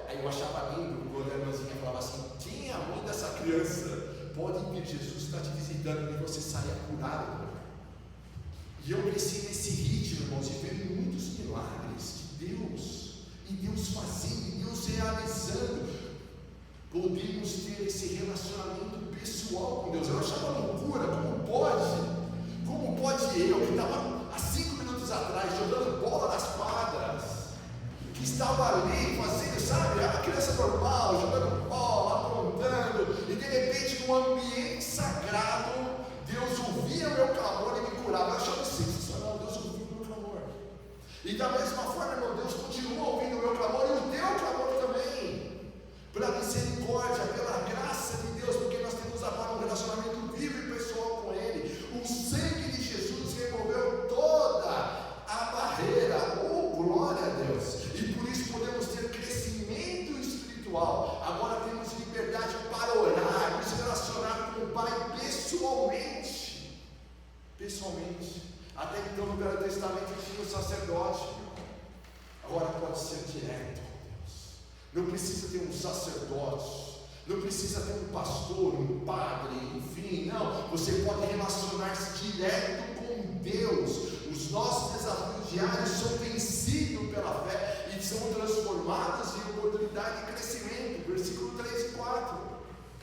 Aí eu achava lindo quando a irmãzinha falava assim, tinha a mãe dessa criança, pode vir, Jesus está te visitando e você saia curado. E eu cresci nesse ritmo, irmãos, e vendo muitos milagres de Deus, e Deus fazendo, e Deus realizando. Podemos ter esse relacionamento pessoal com Deus. Eu achava loucura, como pode eu, que estava há 5 minutos atrás jogando bola nas quadras, que estava ali fazendo, sabe, era uma criança normal, jogando bola, aprontando, e de repente num ambiente sagrado, Deus ouvia meu clamor e me curava. Eu achava sensacional, Deus ouviu o meu clamor. E da mesma forma, irmão, Deus continua ouvindo o meu clamor e o teu clamor também. Pela misericórdia, pela graça de Deus, porque nós temos agora um relacionamento vivo e pessoal com Ele. O sangue de Jesus removeu pessoalmente. Até então no Velho Testamento tinha o sacerdote, agora pode ser direto com Deus. Não precisa ter um sacerdote, não precisa ter um pastor, um padre, enfim, não. Você pode relacionar-se direto com Deus. Os nossos desafios diários são vencidos pela fé e são transformados em oportunidade de crescimento. Versículo 3 e 4.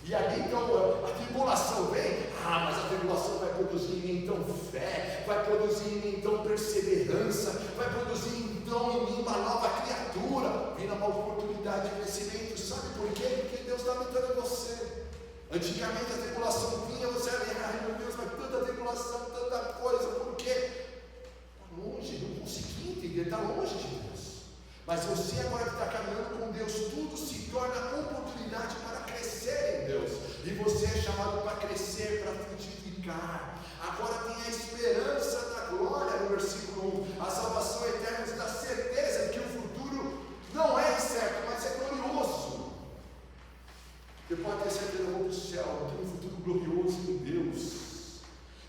E ali então a tribulação vem, mas a tribulação vai produzir em mim então fé, vai produzir em mim então perseverança, vai produzir então em mim uma nova criatura, vira uma oportunidade de crescimento. Sabe por quê? Porque Deus está aumentando você. Antigamente a tribulação vinha, você era, ai meu Deus, mas tanta tribulação, tanta coisa, por quê? Está longe, não consegui entender, está longe de Deus. Mas você agora que está caminhando com Deus, tudo se torna oportunidade para crescer em Deus. E você é chamado para crescer, para frutificar. Agora tem a esperança da glória no versículo 1. A salvação eterna nos dá certeza que o futuro não é incerto, mas é glorioso. Você pode ter certeza, eu vou para o céu, eu tenho um futuro glorioso em Deus.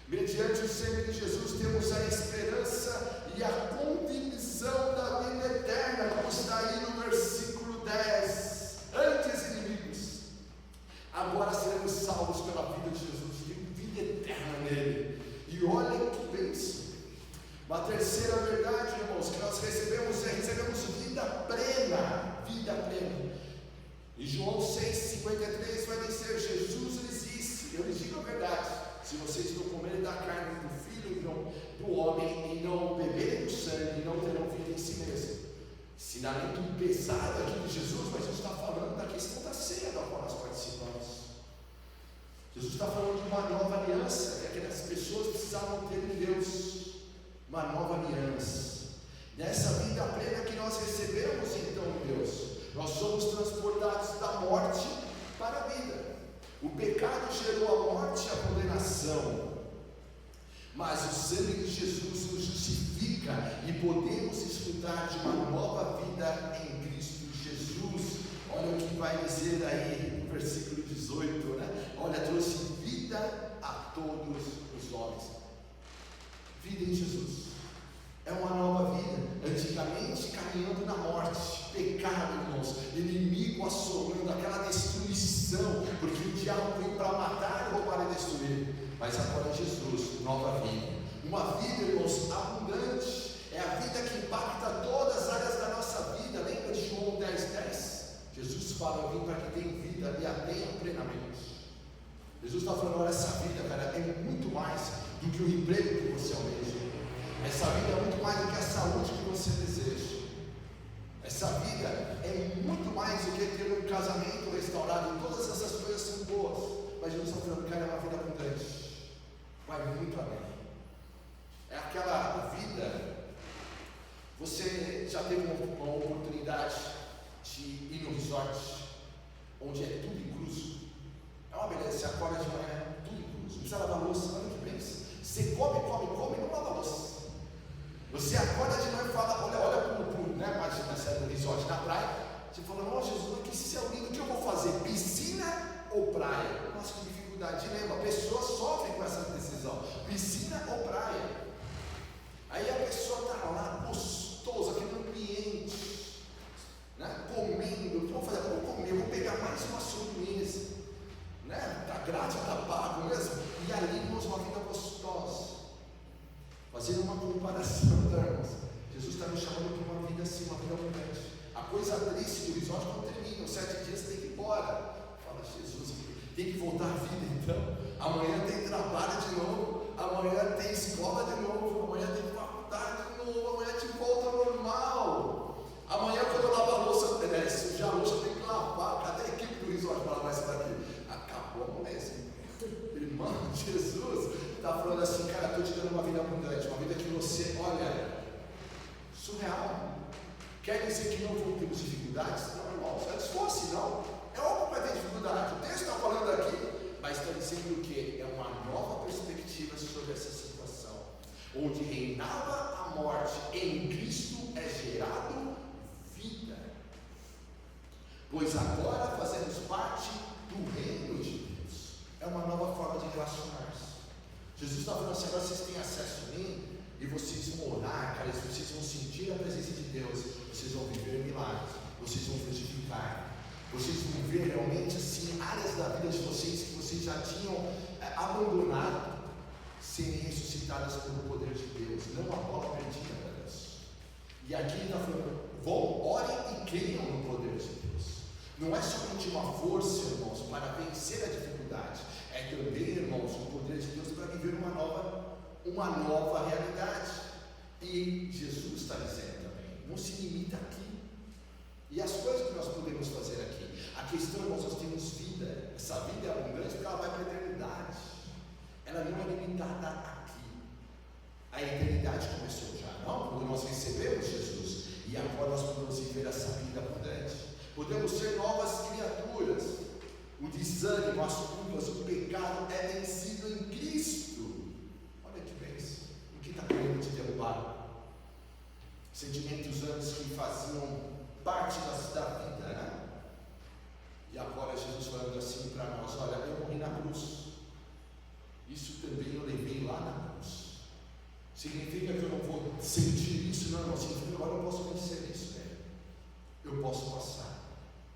Mediante o sangue de Jesus temos a esperança e a convicção da vida eterna, como está aí no versículo 10. Antes inimigos, agora seremos salvos pela vida de Jesus, tem vida eterna nele. E olha que bênção. Uma terceira verdade, irmãos, que nós recebemos vida plena. Vida plena. Em João 6,53 vai dizer: Jesus lhes disse, eu lhes digo a verdade, se vocês não comerem da carne do Filho do homem e não beberem do sangue, não terão vida em si mesmo. Ensinamento pesado aqui de Jesus, mas Jesus está falando da questão da ceia da qual nós participamos. Jesus está falando de uma nova aliança que aquelas pessoas precisavam ter em Deus. Uma nova aliança. Nessa vida plena que nós recebemos então em Deus, nós somos transportados da morte para a vida. O pecado gerou a morte e a condenação, mas o sangue de Jesus nos justifica e podemos desfrutar de uma nova vida em Cristo Jesus. Olha o que vai dizer aí no versículo 18, né? Olha, trouxe vida a todos os homens. Vida em Jesus é uma nova vida. Antigamente caminhando na morte, pecado, irmãos, inimigo assolando, aquela destruição, porque o diabo veio para matar, roubar e destruir. Mas agora Jesus, nova vida, uma vida, irmãos, abundante. É a vida que impacta todas as áreas da nossa vida. Lembra de João 10:10? Jesus fala: eu vim para que tenham vida e a tenham plenamente. Jesus está falando: olha, essa vida, cara, é muito mais do que o emprego que você almeja. Essa vida é muito mais do que a saúde que você deseja. Essa vida é muito mais do que ter um casamento restaurado. Todas essas coisas são boas, mas Jesus está falando, cara, é uma vida abundante, vai muito além. É aquela vida. Você já teve uma oportunidade de ir no resort, onde é tudo incluso? É uma beleza. Você acorda de manhã, tudo incluso, não precisa lavar louça. Olha que pensa, você come, não lava louça. Você acorda de manhã e fala, olha pro, né, imagina, você é no resort na praia, você fala, nossa, Jesus, que céu lindo, o que eu vou fazer? Piscina ou praia? Nossa, que dificuldade. Lembra, a pessoa sofre com essa decisão, piscina ou praia. Aí a pessoa está lá, gostosa, aquele ambiente, né, comendo, vou comer, vou pegar mais uma sobremesa, né, está grátis, está pago mesmo, e ali, irmãos, uma vida gostosa. Fazendo uma comparação, tá, irmãos? Jesus está nos chamando para uma vida assim, uma vida abundante. A coisa triste do resort não termina, os 7 dias tem que ir embora. Fala, Jesus, tem que voltar à vida então. Amanhã tem trabalho de novo, amanhã tem escola de novo, amanhã tem faculdade de novo, amanhã te volta ao normal. Amanhã, quando eu lavar a louça, sujar a louça, tem que lavar. Cadê a equipe do resort para lavar isso daqui? Acabou a moléstia. Irmão, Jesus está falando assim, cara, estou te dando uma vida abundante, uma vida que você, olha, surreal. Quer dizer que não vou ter dificuldades? Não, irmãos, antes fosse, não. É óbvio que vai ter dificuldade. O texto está falando aqui, mas está dizendo o quê? É uma nova perspectiva sobre essa situação. Onde reinava a morte, em Cristo é gerado vida. Pois agora fazemos parte do reino de Deus. É uma nova forma de relacionar-se. Jesus está falando assim: agora vocês têm acesso a mim, e vocês vão orar, cara, vocês vão sentir a presença de Deus, vocês vão viver milagres, vocês vão frutificar, vocês vão ver realmente assim áreas da vida de vocês que vocês já tinham abandonado, serem ressuscitadas pelo poder de Deus, não a bola perdida para Deus. E aqui ele está falando: vão, orem e creiam no poder de Deus. Não é somente uma força, irmãos, para vencer a dificuldade, é também, irmãos, o poder de Deus para viver uma nova realidade. E Jesus está dizendo também: não se limita aqui. E as coisas que nós podemos fazer aqui, a questão, irmãos, nós temos vida. Essa vida é abundante porque ela vai para a eternidade. Ela não é limitada aqui. A eternidade começou já, não? Quando nós recebemos Jesus, e agora nós podemos viver essa vida abundante. Podemos ser novas criaturas. O desânimo, as culpas, o pecado é vencido em Cristo. Olha que bênção. O que está querendo te derrubar? Sentimentos antes que faziam parte da vida, né? E agora Jesus falando assim para nós: olha, eu morri na cruz. Isso também eu levei lá na cruz. Significa que eu não vou sentir isso? Não, significa que agora eu posso vencer isso, né? Eu posso passar.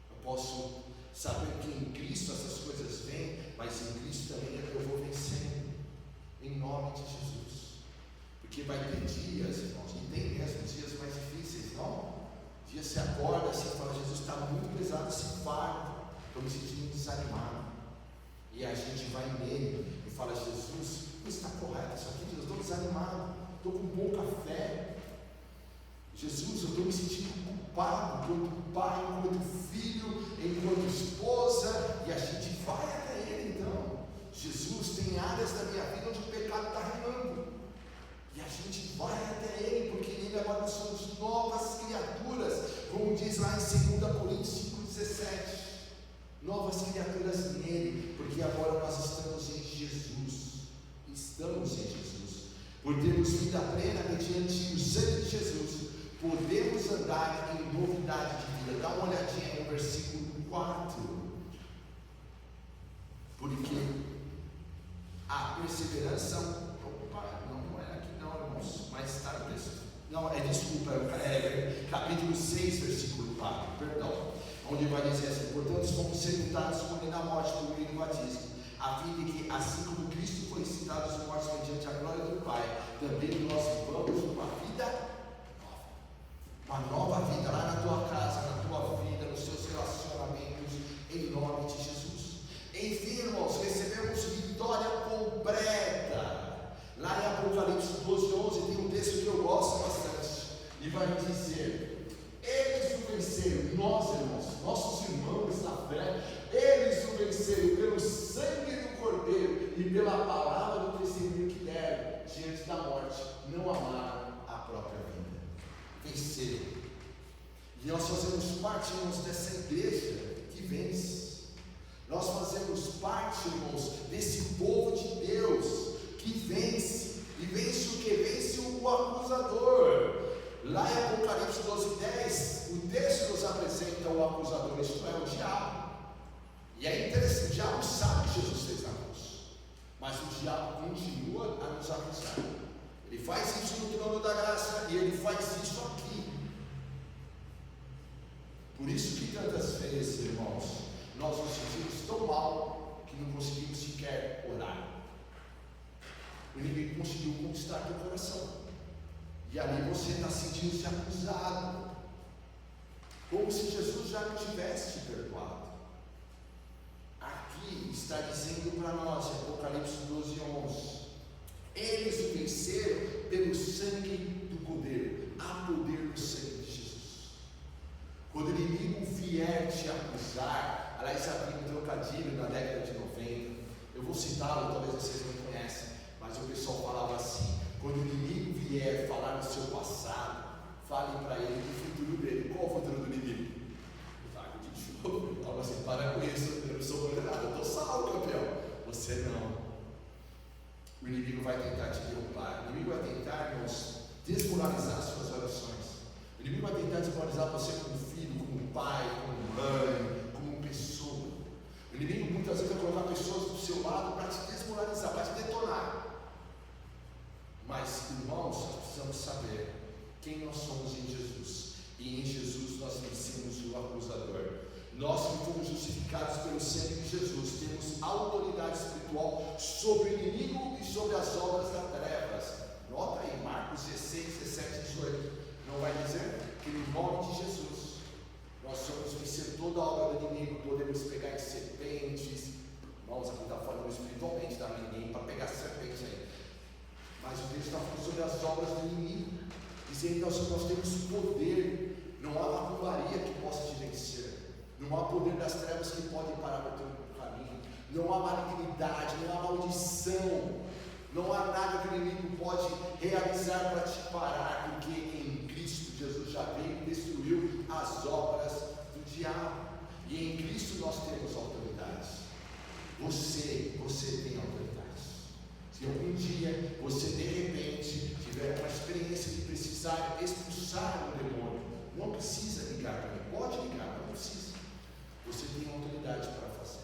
Eu posso saber que em Cristo essas coisas vêm, mas em Cristo também eu vou vencendo, em nome de Jesus. Porque vai ter dias, irmãos, e tem mesmo dias mais difíceis, não? Dias você acorda assim e fala: Jesus, está muito pesado esse fardo, estou me sentindo desanimado. E a gente vai nele e fala: Jesus, não está correto isso aqui, eu estou desanimado, estou com pouca fé. Jesus, eu estou me sentindo culpado enquanto pai, enquanto filho, enquanto esposa. E a gente vai até ele então. Jesus, tem áreas da minha vida onde o pecado está reinando. E a gente vai até ele, porque nele agora nós somos novas criaturas, como diz lá em 2 Coríntios 5,17. Novas criaturas nele, porque agora nós estamos em Jesus. Estamos em Jesus. Por termos vida plena mediante o sangue de Jesus, podemos andar em novidade de vida. Dá uma olhadinha no versículo 4. Porque a perseverança. Opa, não é aqui não, irmãos. Mas está no texto. Não, desculpa, capítulo 6, versículo 4. Perdão. Onde vai dizer assim: portanto, fomos sepultados com ele na morte por meio do batismo, a fim de que, assim como Cristo foi ressuscitado dos mortos mediante a glória do Pai, também nós vivamos uma vida nova. Uma nova vida lá na tua casa, na tua vida, nos teus relacionamentos, em nome de Jesus. Enfim, irmãos, recebemos vitória completa. Lá em Apocalipse 12:11 tem um texto que eu gosto bastante, e vai dizer: eles o venceram, nós, irmãos, nossos irmãos na fé, eles o venceram pelo sangue do Cordeiro e pela palavra do testemunho que deram diante da morte, não amaram a própria vida. Venceram. E nós fazemos parte, irmãos, dessa igreja que vence. Nós fazemos parte, irmãos, desse povo de Deus que vence. E vence o que? Vence o acusador. Lá em Apocalipse 12:10, o texto nos apresenta o acusador, isto é, o diabo. E é interessante, o diabo sabe que Jesus fez a cruz, mas o diabo continua a nos acusar. Ele faz isso no trono da graça e ele faz isso aqui. Por isso que tantas vezes, irmãos, nós nos sentimos tão mal que não conseguimos sequer orar. O inimigo conseguiu conquistar teu coração. E ali você está sentindo-se acusado, como se Jesus já não tivesse te perdoado. Aqui está dizendo para nós, Apocalipse 12:11, eles o venceram pelo sangue do Cordeiro. Há poder no sangue de Jesus. Quando o inimigo vier te acusar, aliás, havia um trocadilho na década de 90, eu vou citá-lo, talvez vocês não conhecem, mas o pessoal falava assim: quando o inimigo vier falar no seu passado, fale para ele do futuro dele. Qual o futuro do inimigo? Vago de jogo. Então assim, para com isso, eu não sou condenado, eu estou salvo, campeão. Você não. O inimigo vai tentar te derrubar. O inimigo vai tentar, irmãos, desmoralizar suas orações. O inimigo vai tentar desmoralizar você como filho, como pai, como mãe, como pessoa. O inimigo muitas vezes vai colocar pessoas do seu lado para te desmoralizar, para te detonar. Mas, irmãos, nós precisamos saber quem nós somos em Jesus. E em Jesus nós vencemos o acusador. Nós que fomos justificados pelo sangue de Jesus, temos autoridade espiritual sobre o inimigo e sobre as obras das trevas. Nota aí, Marcos 16, 17, 18. Não vai dizer que no nome de Jesus nós somos vencer toda a obra do inimigo, podemos pegar em serpentes. Irmãos, aqui está falando espiritualmente, tá? Ninguém para pegar serpente aí. Mas o texto está falando sobre as obras do inimigo, dizendo que nós temos poder. Não há macumbaria que possa te vencer. Não há poder das trevas que pode parar o teu caminho. Não há malignidade, não há maldição. Não há nada que o inimigo pode realizar para te parar, porque em Cristo Jesus já veio e destruiu as obras do diabo. E em Cristo nós temos autoridade. Você tem autoridade. Se algum dia você de repente tiver uma experiência de precisar expulsar um demônio, não precisa ligar para mim. Pode ligar, mas não precisa. Você tem autoridade para fazer.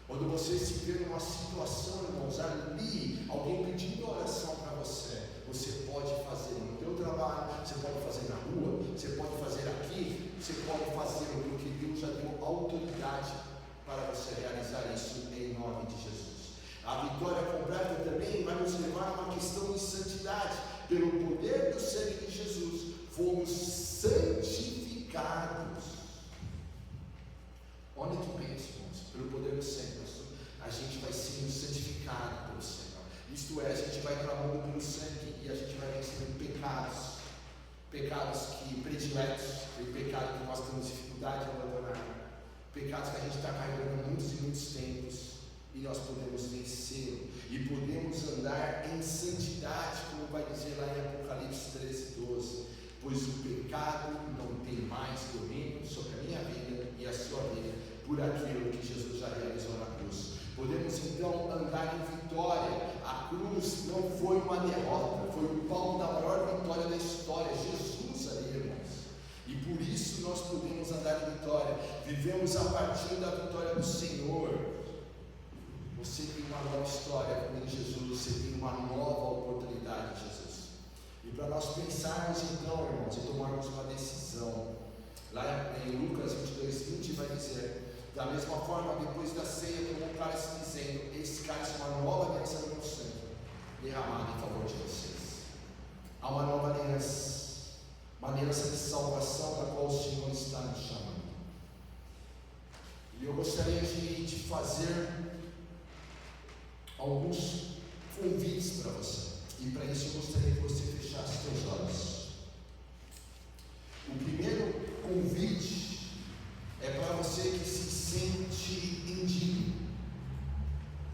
Quando você se vê numa situação, irmãos, ali, alguém pedindo oração para você, você pode fazer no teu trabalho, você pode fazer na rua, você pode fazer aqui, você pode fazer porque Deus já deu autoridade para você realizar isso em nome de Jesus. A vitória completa também vai nos levar a uma questão de santidade. Pelo poder do sangue de Jesus, fomos santificados. Olha que bem, irmãos, pelo poder do sangue, a gente vai sendo santificado pelo Senhor. Isto é, a gente vai clamando pelo sangue e a gente vai vencendo pecados que prediletos, pecado que nós temos dificuldade de abandonar, pecados que a gente está carregando há muitos e muitos tempos, e nós podemos vencê-lo e podemos andar em santidade, como vai dizer lá em Apocalipse 13:12, pois o pecado não tem mais domínio sobre a minha vida e a sua vida, por aquilo que Jesus já realizou na cruz. Podemos então andar em vitória. A cruz não foi uma derrota, foi o palco da maior vitória da história, Jesus ali, irmãos. E por isso nós podemos andar em vitória. Vivemos a partir da vitória do Senhor. Você tem uma nova história com Jesus, você tem uma nova oportunidade de Jesus. E para nós pensarmos então, irmãos, e tomarmos uma decisão, lá em Lucas 22:20 vai dizer: da mesma forma, depois da ceia, tomou o cálice, dizendo: esse cálice é uma nova aliança no meu sangue, derramado em favor de vocês. Há uma nova aliança, uma aliança de salvação da qual o Senhor está nos chamando. E eu gostaria de fazer alguns convites para você. E para isso eu gostaria que você fechasse seus olhos. O primeiro convite é para você que se sente indigno.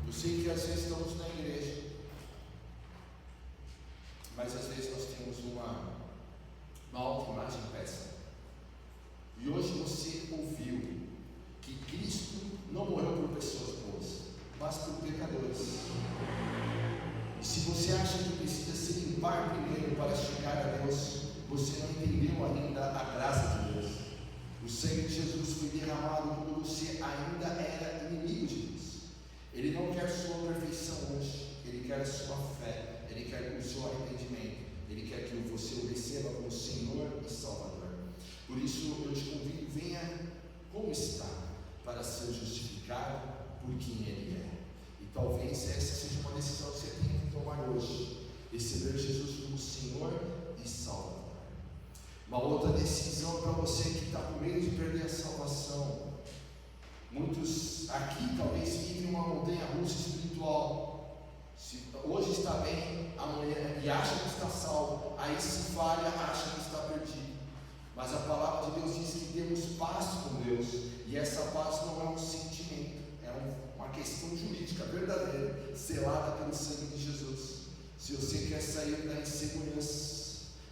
Eu sei que às vezes estamos na igreja, mas às vezes nós temos uma autoimagem péssima. E hoje você ouviu que Cristo não morreu por pessoas boas, mas por pecadores. E se você acha que precisa se limpar primeiro para chegar a Deus, você não entendeu ainda a graça de Deus. O sangue de Jesus foi derramado quando você ainda era inimigo de Deus. Ele não quer sua perfeição hoje, Ele quer a sua fé, Ele quer o seu arrependimento, Ele quer que você o receba como Senhor e Salvador. Por isso eu te convido, venha como está, para ser justificado por quem Ele é. E talvez essa seja uma decisão que você tenha que tomar hoje, receber Jesus como Senhor e Salvador. Uma outra decisão para você que está com medo de perder a salvação. Muitos aqui talvez vivem uma montanha russa espiritual. Hoje está bem, amanhã e acha que está salvo, aí se falha, acha que está perdido. Mas a palavra de Deus diz que temos paz com Deus, e essa paz não é um sentimento, é uma questão jurídica verdadeira, selada pelo sangue de Jesus. Se você quer sair da insegurança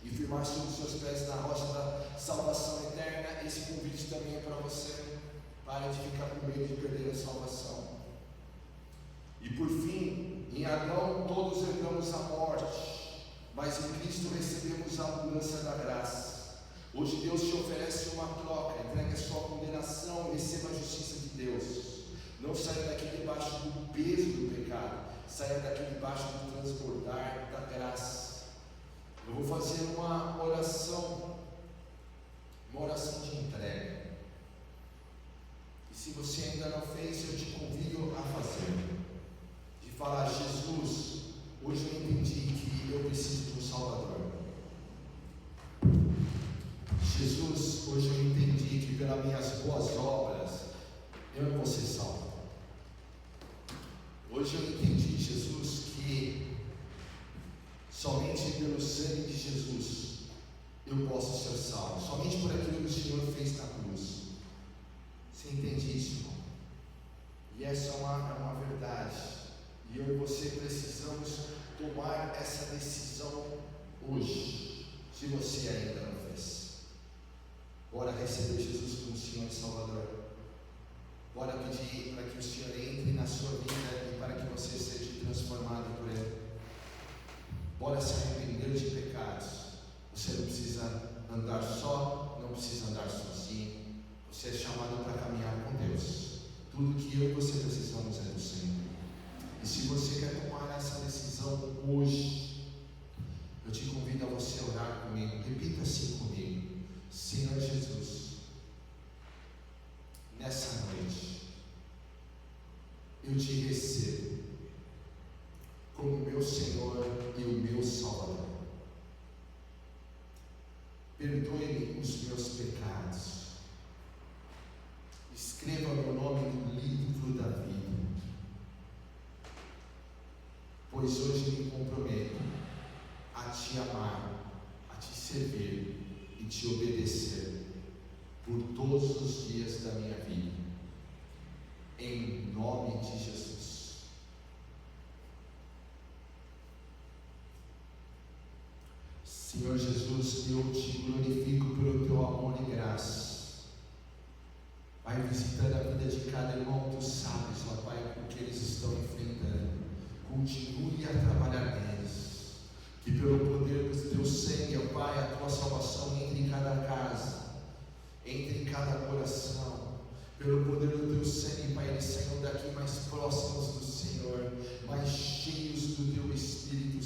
e firmar sobre os seus pés na rocha da salvação eterna, esse convite também é para você. Pare de ficar com medo de perder a salvação. E por fim, em Adão todos herdamos a morte, mas em Cristo recebemos a abundância da graça. Hoje Deus te oferece uma troca: entregue a sua condenação e receba a justiça de Deus. Não saia daqui debaixo do peso do pecado. Saia daqui debaixo do transbordar da graça. Eu vou fazer uma oração de entrega. E se você ainda não fez, eu te convido a fazer. De falar: Jesus, hoje eu entendi que eu preciso de um Salvador. Jesus, hoje eu entendi que pelas minhas boas obras eu não vou ser salvo. Hoje eu entendi, Jesus, que somente pelo sangue de Jesus eu posso ser salvo. Somente por aquilo que o Senhor fez na cruz. Você entende isso, irmão? E essa é uma verdade. E eu e você precisamos tomar essa decisão hoje. Se você ainda não fez, bora receber Jesus como Senhor e Salvador. Bora pedir para que o Senhor entre na sua vida e para que você seja transformado por Ele. Bora se arrepender de pecados. Você não precisa andar só, não precisa andar sozinho. Você é chamado para caminhar com Deus. Tudo que eu e você precisamos é do Senhor. E se você quer tomar essa decisão hoje, eu te convido a você orar comigo. Repita assim comigo: Senhor Jesus, nessa noite eu te recebo como meu Senhor e o meu Salvador. Perdoe-me os meus pecados. Escreva meu nome no livro da vida. Pois hoje me comprometo a te amar, a te servir e te obedecer por todos os dias da minha vida. Em nome de Jesus. Senhor Jesus, eu te glorifico pelo teu amor e graça. Vai visitando a vida de cada irmão, tu sabes, ó Pai, o que eles estão enfrentando. Continue a trabalhar neles. Que pelo poder do teu sangue, ó Pai, a tua salvação entre em cada casa, entre em cada coração. Pelo poder do teu sangue, Pai, eles saiam daqui mais próximos do Senhor, mais cheios do teu Espírito